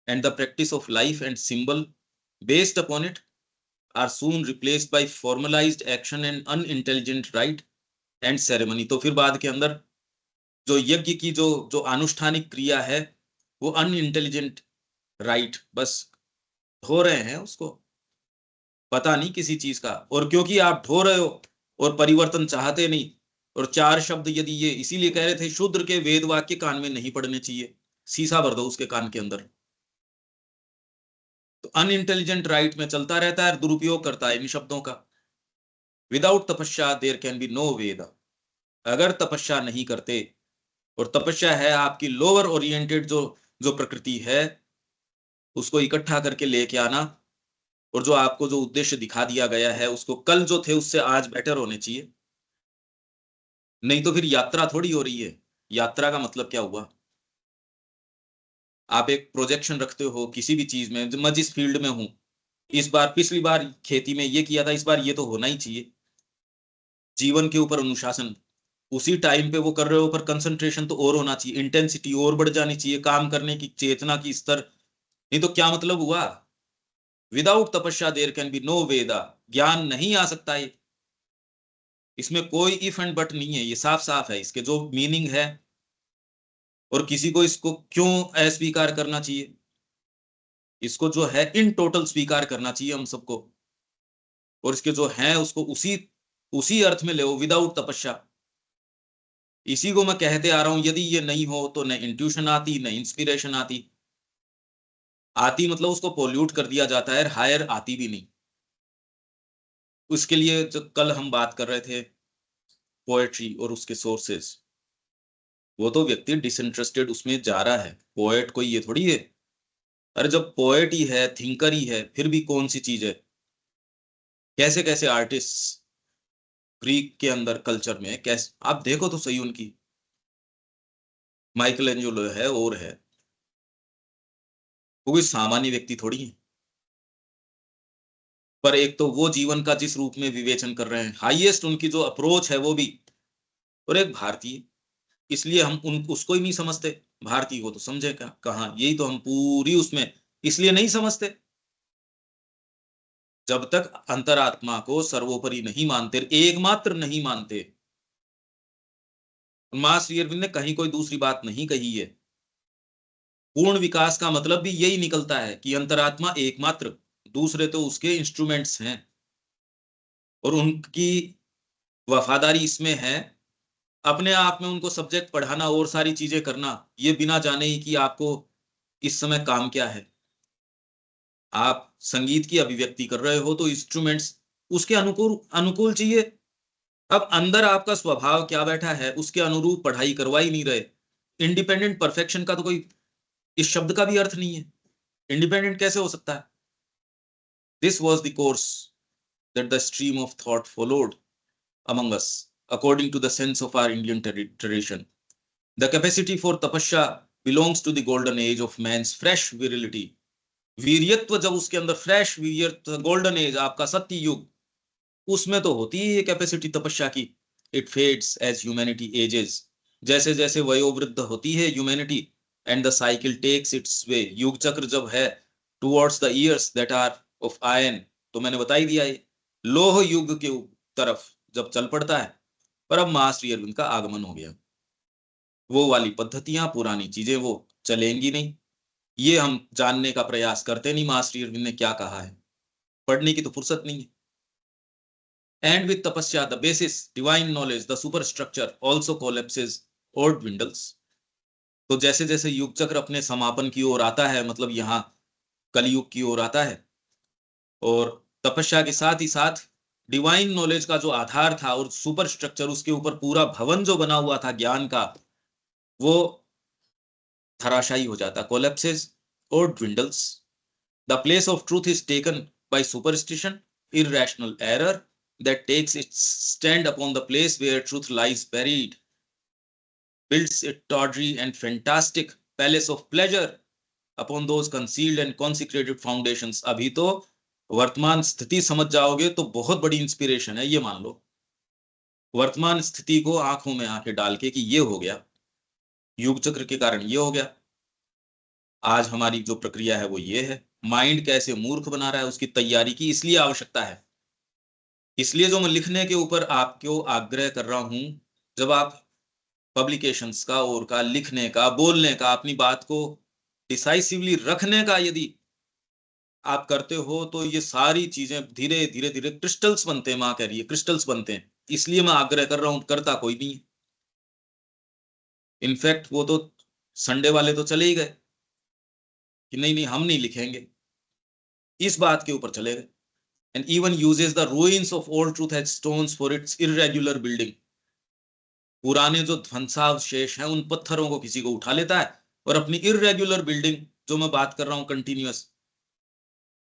and the practice of life and symbol based upon it are soon replaced by formalised action and unintelligent rite and ceremony. तो फिर बाद के अंदर जो यज्ञ की जो जो अनुष्ठानिक क्रिया है वो अनइंटेलिजेंट राइट, बस ढो रहे हैं उसको, पता नहीं किसी चीज का। और क्योंकि आप ढो रहे हो और परिवर्तन चाहते नहीं, और चार शब्द यदि ये इसीलिए कह रहे थे शूद्र के वेद वाक्य कान में नहीं पड़ने चाहिए, शीशा भर दो उसके कान के अंदर। तो अनइंटेलिजेंट राइट में चलता रहता है, दुरुपयोग करता है इन शब्दों का। विदाउट तपस्या देयर कैन बी नो वेद। अगर तपस्या नहीं करते, और तपस्या है आपकी लोअर ओरिएंटेड जो जो प्रकृति है उसको इकट्ठा करके लेके आना, और जो आपको जो उद्देश्य दिखा दिया गया है उसको कल जो थे उससे आज बेटर होने चाहिए। नहीं तो फिर यात्रा थोड़ी हो रही है। यात्रा का मतलब क्या हुआ? आप एक प्रोजेक्शन रखते हो किसी भी चीज में, मैं जिस फील्ड में हूं, इस बार पिछली बार खेती में ये किया था, इस बार ये तो होना ही चाहिए। जीवन के ऊपर अनुशासन, उसी टाइम पे वो कर रहे हो पर कंसंट्रेशन तो और होना चाहिए, इंटेंसिटी और बढ़ जानी चाहिए, काम करने की चेतना की स्तर। नहीं तो क्या मतलब हुआ? विदाउट तपस्या देयर कैन बी नो वेदा। ज्ञान नहीं आ सकता है, इसमें कोई इफ एंड बट नहीं है, ये साफ साफ है इसके जो मीनिंग है। और किसी को इसको क्यों अस्वीकार करना चाहिए? इसको जो है इन टोटल स्वीकार करना चाहिए हम सबको, और इसके जो है उसको उसी उसी अर्थ में ले, विदाउट तपस्या। इसी को मैं कहते आ रहा हूं, यदि ये नहीं हो तो न इंट्यूशन आती न इंस्पिरेशन आती। आती मतलब उसको पोल्यूट कर दिया जाता है, हायर आती भी नहीं। उसके लिए जो कल हम बात कर रहे थे पोएट्री और उसके सोर्सेस, वो तो व्यक्ति डिसइंटरेस्टेड उसमें जा रहा है, पोएट कोई ये थोड़ी है। अरे जब पोएट ही है, थिंकर ही है, फिर भी कौन सी चीज है? कैसे कैसे आर्टिस्ट ग्रीक के अंदर कल्चर में, कैसे आप देखो तो सही उनकी, माइकल एंजेलो है और है, वो कोई सामान्य व्यक्ति थोड़ी है। पर एक तो वो जीवन का जिस रूप में विवेचन कर रहे हैं, हाईएस्ट उनकी जो अप्रोच है वो भी, और एक भारतीय, इसलिए हम उन उसको ही नहीं समझते। भारतीय को तो समझे क्या कहाँ, यही तो हम पूरी उसमें इसलिए नहीं समझते, जब तक अंतरात्मा को सर्वोपरि नहीं मानते, एकमात्र नहीं मानते। मां श्री अरविंद ने कहीं कोई दूसरी बात नहीं कही है। पूर्ण विकास का मतलब भी यही निकलता है कि अंतरात्मा एकमात्र, दूसरे तो उसके इंस्ट्रूमेंट्स हैं, और उनकी वफादारी इसमें है अपने आप में उनको सब्जेक्ट पढ़ाना और सारी चीजें करना, ये बिना जाने ही कि आपको इस समय काम क्या है। आप संगीत की अभिव्यक्ति कर रहे हो तो इंस्ट्रूमेंट्स उसके अनुकूल अनुकूल चाहिए। अब अंदर आपका स्वभाव क्या बैठा है, उसके अनुरूप पढ़ाई करवा ही नहीं रहे। इंडिपेंडेंट परफेक्शन का तो कोई इस शब्द का भी अर्थ नहीं है। इंडिपेंडेंट कैसे हो सकता है? This was the course that the stream of thought followed among us, according to the sense of our Indian tradition. The capacity for tapasya belongs to the golden age of man's fresh virility. वीरियत्व जब उसके अंदर फ्रेश वीरियत्व, गोल्डन एज आपका सत्य युग, उसमें तो होती है ये कैपेसिटी तपस्या की। It fades as humanity ages, जैसे जैसे वयोवृद्ध होती है humanity, and the cycle takes its way, युग चक्र जब है towards the years that are of iron, तो मैंने बता ही दिया ये लोह युग के तरफ जब चल पड़ता है। पर अब महाश्री अरविंद का आगमन हो गया, वो वाली पद्धतियां, पुरानी चीजें वो चलेंगी नहीं। ये हम जानने का प्रयास करते नहीं महाश्री अरविंद ने क्या कहा है, पढ़ने की तो फुर्सत नहीं है। And with tapasya, the basis, divine knowledge, the superstructure also collapses or dwindles. तो जैसे जैसे युग चक्र अपने समापन की ओर आता है, मतलब यहाँ कलयुग की ओर आता है, और तपस्या के साथ ही साथ डिवाइन नॉलेज का जो आधार था और सुपर स्ट्रक्चर, उसके ऊपर पूरा भवन जो बना हुआ था ज्ञान का, वो धराशायी हो जाता, कोलैप्सेस और dwindles. The place of truth is taken by superstition, irrational error that takes its stand upon the place where truth lies buried, builds a tawdry and fantastic palace of pleasure upon those concealed and consecrated foundations. अभी तो वर्तमान स्थिति समझ जाओगे तो बहुत बड़ी इंस्पिरेशन है, ये मान लो। वर्तमान स्थिति को आंखों में आंखें डाल के कि ये हो गया, युग चक्र के कारण ये हो गया। आज हमारी जो प्रक्रिया है वो ये है, माइंड कैसे मूर्ख बना रहा है, उसकी तैयारी की इसलिए आवश्यकता है। इसलिए जो मैं लिखने के ऊपर आपको आग्रह कर रहा हूं, जब आप पब्लिकेशंस का और का लिखने का, बोलने का, अपनी बात को डिसाइसिवली रखने का यदि आप करते हो, तो ये सारी चीजें धीरे धीरे धीरे क्रिस्टल्स बनते हैं, माँ कह रही है क्रिस्टल्स बनते हैं। इसलिए मैं आग्रह कर रहा हूं, करता कोई नहीं। इनफैक्ट वो तो संडे वाले तो चले ही गए कि नहीं नहीं हम नहीं लिखेंगे, इस बात के ऊपर चले गए। and even uses the ruins of old truth as stones for its irregular building. पुराने जो ध्वंसावशेष हैं, उन पत्थरों को किसी को उठा लेता है और अपनी इरेगुलर बिल्डिंग, जो मैं बात कर रहा हूं कंटिन्यूअस,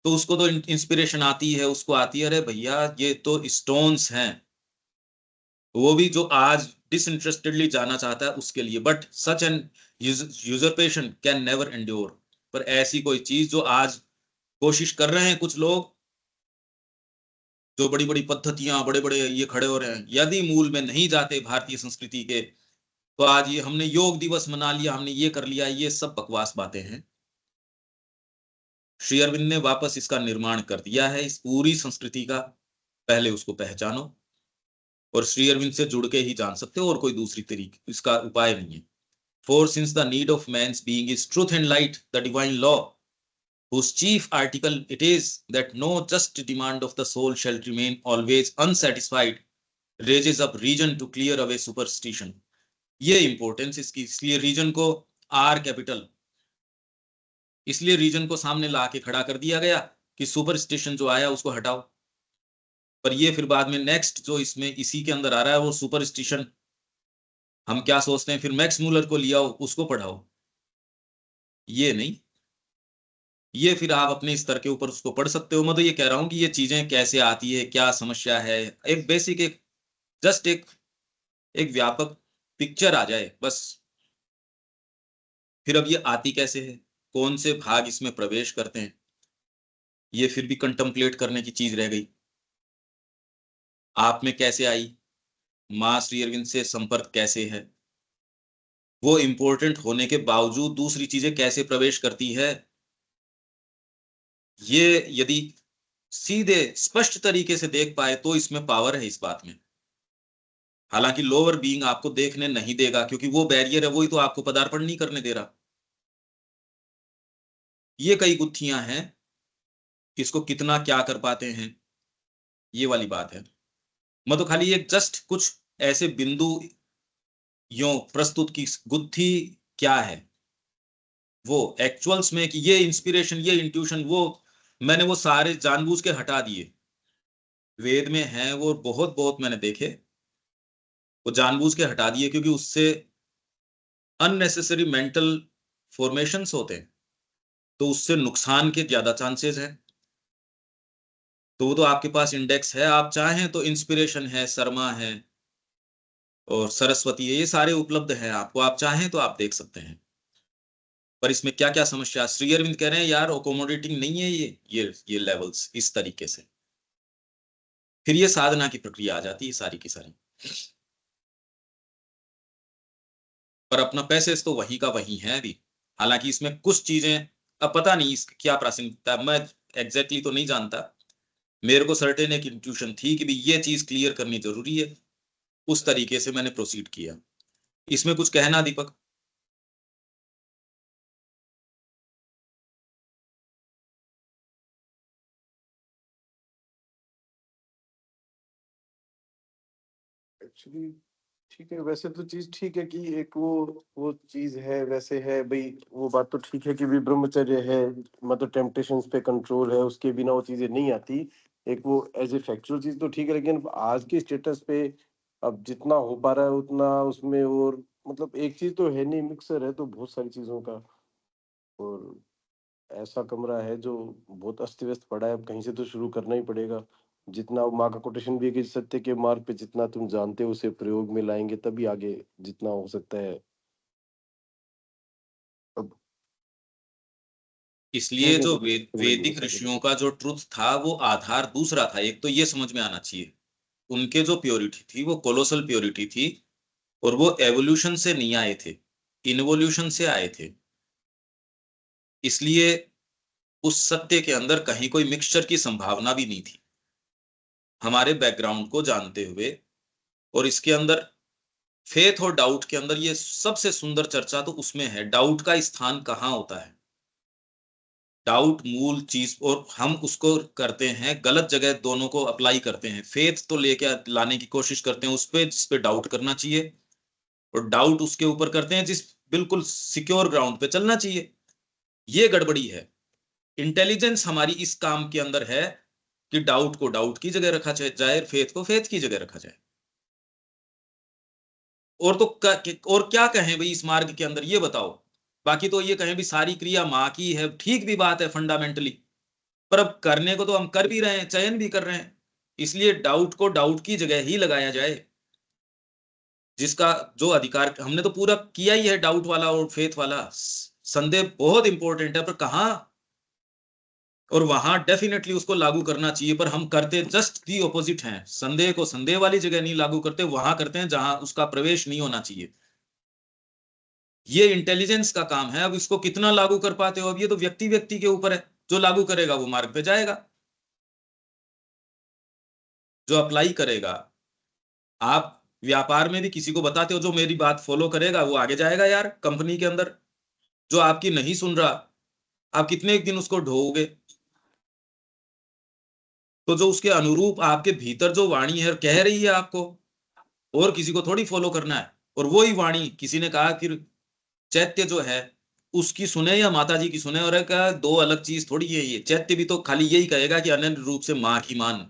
तो उसको तो इंस्पिरेशन आती है, उसको आती है अरे भैया ये तो स्टोन्स हैं, वो भी जो आज डिसइंटरेस्टेडली जाना चाहता है उसके लिए। But such an usurpation can never endure. पर ऐसी कोई चीज जो आज कोशिश कर रहे हैं कुछ लोग, जो बड़ी बड़ी पद्धतियां, बड़े बड़े ये खड़े हो रहे हैं, यदि मूल में नहीं जाते भारतीय संस्कृति के, तो आज ये हमने योग दिवस मना लिया, हमने ये कर लिया, ये सब बकवास बातें हैं। श्री अरविंद ने वापस इसका निर्माण कर दिया है, इस पूरी संस्कृति का। पहले उसको पहचानो, और श्री अरविंद से जुड़ के ही जान सकते हो, और कोई दूसरी तरीके इसका उपाय नहीं है। For since the need of man's being is truth and light, the divine law, whose chief article it is that no just demand of the soul shall remain always unsatisfied, raises up reason to clear away superstition. ये इंपॉर्टेंस इसकी, इसलिए रीजन को आर कैपिटल, इसलिए रीजन को सामने ला के खड़ा कर दिया गया कि सुपरस्टिशन जो आया उसको हटाओ। पर ये फिर बाद में नेक्स्ट जो इसमें इसी के अंदर आ रहा है वो सुपरस्टिशन, हम क्या सोचते हैं फिर मैक्स मूलर को लिया हो उसको पढ़ाओ, ये नहीं। ये फिर आप अपने स्तर के ऊपर उसको पढ़ सकते हो। मैं तो ये कह रहा हूं कि ये चीजें कैसे आती है, क्या समस्या है, एक बेसिक, एक जस्ट एक व्यापक पिक्चर आ जाए बस। फिर अब ये आती कैसे है, कौन से भाग इसमें प्रवेश करते हैं, ये फिर भी कंtemplate करने की चीज रह गई। आप में कैसे आई, माँ श्री अरविंद से संपर्क कैसे है, वो इंपॉर्टेंट होने के बावजूद दूसरी चीजें कैसे प्रवेश करती है, ये यदि सीधे स्पष्ट तरीके से देख पाए तो इसमें पावर है इस बात में। हालांकि लोअर बीइंग आपको देखने नहीं देगा, क्योंकि वो बैरियर है, वही तो आपको पदार्पण नहीं करने दे रहा। ये कई गुत्थियां हैं, इसको कितना क्या कर पाते हैं, ये वाली बात है। मैं तो खाली एक जस्ट कुछ ऐसे बिंदु यो प्रस्तुत की, गुत्थी क्या है वो एक्चुअल्स में, कि ये इंस्पिरेशन, ये इंट्यूशन, वो मैंने वो सारे जानबूझ के हटा दिए। वेद में हैं वो बहुत बहुत मैंने देखे, वो जानबूझ के हटा दिए क्योंकि उससे अननेसेसरी मेंटल फॉर्मेशंस होते हैं, तो उससे नुकसान के ज्यादा चांसेस है। तो वो तो आपके पास इंडेक्स है, आप चाहें तो इंस्पिरेशन है, शर्मा है और सरस्वती है, ये सारे उपलब्ध हैं आपको, आप चाहें तो आप देख सकते हैं। पर इसमें क्या क्या समस्या, श्री अरविंद कह रहे हैं यार अकोमोडेटिंग नहीं है ये लेवल्स इस तरीके से। फिर ये साधना की प्रक्रिया आ जाती है सारी की सारी। पर अपना पैसेज तो वही का वही है अभी। हालांकि इसमें कुछ चीजें, अब पता नहीं इसकी क्या प्रासंगिकता है, मैं एग्जैक्टली तो नहीं जानता। मेरे को सर्टेन एक इंट्यूशन थी कि भी ये चीज क्लियर करनी जरूरी है, उस तरीके से मैंने प्रोसीड किया। इसमें कुछ कहना दीपक? एक्चुअली ठीक है, वैसे तो चीज ठीक है कि एक वो चीज है, वैसे है भाई, वो बात तो ठीक है कि भी ब्रह्मचर्य है, मतलब टेम्पटेशंस पे कंट्रोल है, उसके बिना वो चीजें नहीं आती। एक वो एज ए फैक्चुअल चीज तो ठीक है, लेकिन आज के स्टेटस पे अब जितना हो पा रहा है उतना उसमें, और मतलब एक चीज तो है नहीं, मिक्सर है तो बहुत सारी चीजों का। और ऐसा कमरा है जो बहुत अस्त व्यस्त पड़ा है, अब कहीं से तो शुरू करना ही पड़ेगा। जितना माँ का कोटेशन भी है कि सत्य के मार्ग पे जितना तुम जानते हो उसे प्रयोग में लाएंगे तभी आगे जितना हो सकता है। अब इसलिए कहने जो को तो बोल नहीं वैदिक सकते। ऋषियों का जो ट्रुथ था वो आधार दूसरा था। एक तो ये समझ में आना चाहिए, उनके जो प्योरिटी थी वो कोलोसल प्योरिटी थी, और वो एवोल्यूशन से नहीं आए थे, इनवोल्यूशन से आए थे। इसलिए उस सत्य के अंदर कहीं कोई मिक्सचर की संभावना भी नहीं थी, हमारे बैकग्राउंड को जानते हुए। और इसके अंदर फेथ और डाउट के अंदर ये सबसे सुंदर चर्चा तो उसमें है, डाउट का स्थान कहाँ होता है। डाउट मूल चीज, और हम उसको करते हैं गलत जगह, दोनों को अप्लाई करते हैं। फेथ तो लेके लाने की कोशिश करते हैं उस पे जिस पे डाउट करना चाहिए, और डाउट उसके ऊपर करते हैं जिस बिल्कुल सिक्योर ग्राउंड पे चलना चाहिए। ये गड़बड़ी है। इंटेलिजेंस हमारी इस काम के अंदर है कि डाउट को डाउट की जगह रखा जाए, फेथ को फेथ की जगह रखा जाए। और तो और क्या कहें भाई इस मार्ग के अंदर, ये बताओ। बाकी तो ये कहें भी सारी क्रिया माँ की है, ठीक भी बात है फंडामेंटली, पर अब करने को तो हम कर भी रहे हैं, चयन भी कर रहे हैं। इसलिए डाउट को डाउट की जगह ही लगाया जाए। जिसका जो अधिकार हमने तो पूरा किया ही है, डाउट वाला और फेथ वाला। संदेह बहुत इंपॉर्टेंट है, पर कहाँ, और वहां डेफिनेटली उसको लागू करना चाहिए, पर हम करते जस्ट दी ऑपोजिट हैं। संदेह को संदेह वाली जगह नहीं लागू करते, वहां करते हैं जहां उसका प्रवेश नहीं होना चाहिए। ये इंटेलिजेंस का काम है। अब इसको कितना लागू कर पाते हो, अब ये तो व्यक्ति व्यक्ति के ऊपर है। जो लागू करेगा वो मार्ग पे जाएगा, जो अप्लाई करेगा। आप व्यापार में भी किसी को बताते हो जो मेरी बात फॉलो करेगा वो आगे जाएगा यार कंपनी के अंदर। जो आपकी नहीं सुन रहा, आप कितने दिन उसको ढोओगे? तो जो उसके अनुरूप आपके भीतर जो वाणी है कह रही है आपको, और किसी को थोड़ी फॉलो करना है। और वो ही वाणी किसी ने कहा कि चैत्य जो है उसकी सुने या माता जी की सुने, और क्या दो अलग चीज थोड़ी है। ये चैत्य भी तो खाली यही कहेगा कि अनन्य रूप से माँ की मान,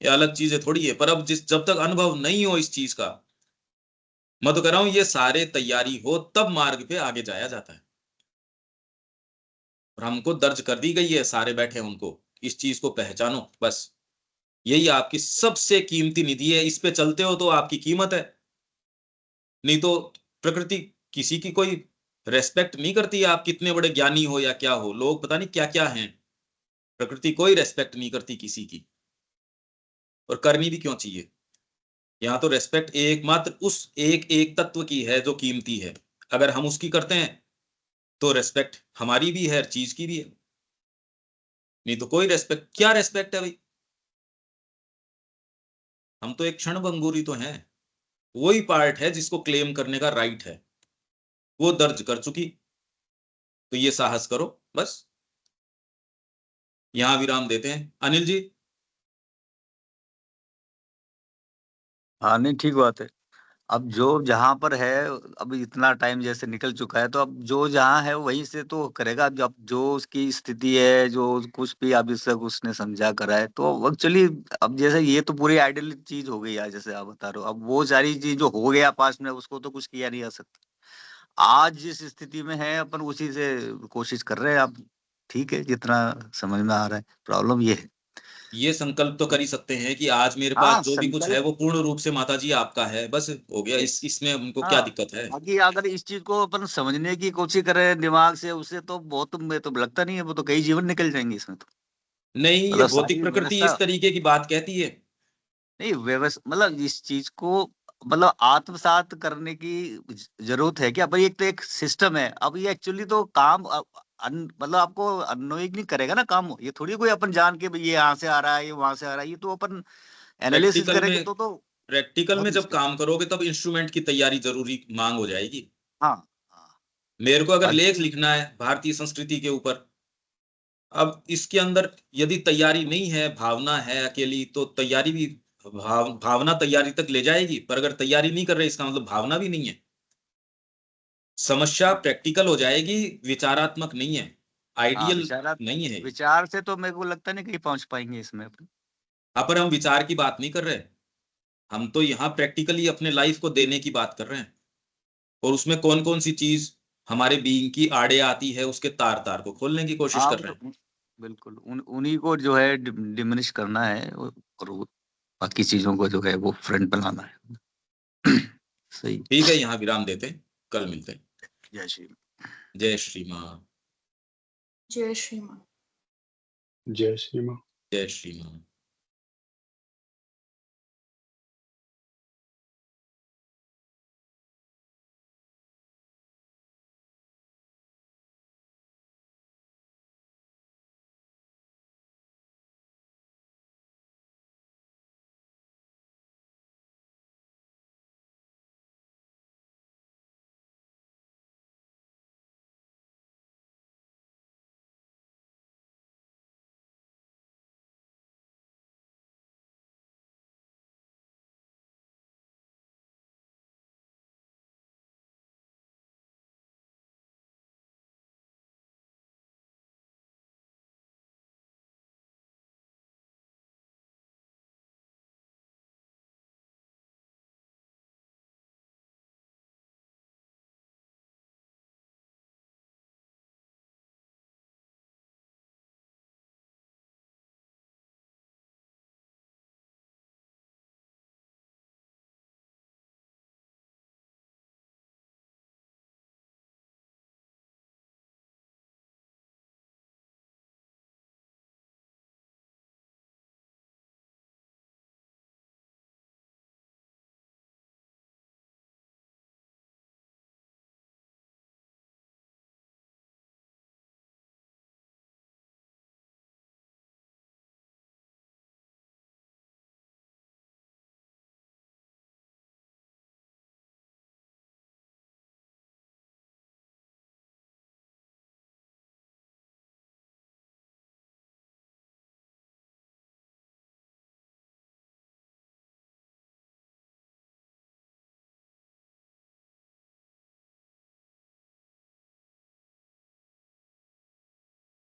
ये अलग चीजें थोड़ी है। पर अब जब तक अनुभव नहीं हो इस चीज का, मैं तो कह रहा हूं ये सारे तैयारी हो तब मार्ग पे आगे जाया जाता है। और हमको दर्ज कर दी गई है, सारे बैठे हैं उनको, इस चीज को पहचानो बस। यही आपकी सबसे कीमती निधि है, इस पे चलते हो तो आपकी कीमत है। नहीं तो प्रकृति किसी की कोई रेस्पेक्ट नहीं करती, आप कितने बड़े ज्ञानी हो या क्या हो, लोग पता नहीं क्या क्या हैं। प्रकृति कोई रेस्पेक्ट नहीं करती किसी की, और करनी भी क्यों चाहिए। यहाँ तो रेस्पेक्ट एकमात्र उस एक एक तत्व की है जो कीमती है। अगर हम उसकी करते हैं तो रेस्पेक्ट हमारी भी है, हर चीज की भी है। नहीं तो कोई रेस्पेक्ट, क्या रेस्पेक्ट है भाई। हम तो एक क्षण भंगुरी तो हैं। वही पार्ट है जिसको क्लेम करने का राइट है, वो दर्ज कर चुकी। तो ये साहस करो बस। यहां विराम देते हैं अनिल जी। हाँ नहीं ठीक बात है। अब जो जहाँ पर है, अब इतना टाइम जैसे निकल चुका है, तो अब जो जहाँ है वहीं से तो करेगा। अब जो उसकी स्थिति है, जो कुछ भी अभी तक उसने समझा करा है, तो एक्चुअली अब जैसे ये तो पूरी आइडियल चीज हो गई यार, जैसे आप बता रहे हो। अब वो सारी चीज जो हो गया पास्ट में, उसको तो कुछ किया नहीं जा सकता। आज जिस स्थिति में है अपन, उसी से कोशिश कर रहे हैं। अब ठीक है, जितना समझ में आ रहा है। प्रॉब्लम ये है। ये संकल्प तो कर ही सकते हैं कि आज मेरे पास हाँ, जो भी कुछ है संकल्प। वो पूर्ण रूप से माताजी आपका है, बस हो गया। इसमें हमको क्या हाँ, दिक्कत है? बाकी अगर इस चीज को अपन समझने की कोशिश करें दिमाग से, उससे तो बहुत, मैं तो लगता नहीं है, वो तो कई जीवन निकल जाएंगे इसमें तो। नहीं, ये मतलब भौतिक सारी प्रकृति व्यवस्था इस तरीके की बात कहती है। नहीं, व्यवस्था मतलब इस चीज को मतलब आत्मसात करने की जरूरत है क्या? भाई एक तो एक सिस्टम है। अब ये एक्चुअली तो काम मतलब आपको अननोइंग नहीं करेगा ना काम। ये थोड़ी कोई अपन जान के भाई ये यहाँ से आ रहा है, ये वहां से आ रहा है। ये तो अपन एनालिसिस प्रैक्टिकल करेंगे में तो प्रैक्टिकल बहुत में जब मुश्किल। काम करोगे तब इंस्ट्रूमेंट की तैयारी जरूरी मांग हो जाएगी। हाँ, हाँ। मेरे को अगर बाकी लेख लिखना है भारतीय संस्कृति के ऊपर, अब इसके अंदर यदि तैयारी नहीं है, भावना है अकेली, तो तैयारी भी भावना तैयारी तक ले जाएगी, पर अगर तैयारी नहीं कर रहे इसका मतलब भावना भी नहीं है। समस्या हाँ, प्रैक्टिकल हो जाएगी, विचारात्मक नहीं है, हाँ, आइडियल विचार नहीं है। विचार से तो मेरे को लगता नहीं कहीं पहुंच पाएंगे इसमें अपन। हाँ, पर हम विचार की बात नहीं कर रहे, हम तो यहाँ प्रैक्टिकली अपने लाइफ को देने की बात कर रहे हैं। और उसमें कौन कौन सी चीज हमारे बीइंग की आड़े आती है, उसके तार तार को खोलने की कोशिश हाँ, कर वो रहे तो हैं। बिल्कुल उन्हीं को जो है डिमिनिश करना है, और बाकी चीजों को जो है वो फ्रंट पे लाना है। सही। ठीक है, यहाँ विराम देते हैं, कल मिलते हैं। जय श्री। जय श्री माँ। जय श्री माँ। जय श्री माँ। जय श्री माँ।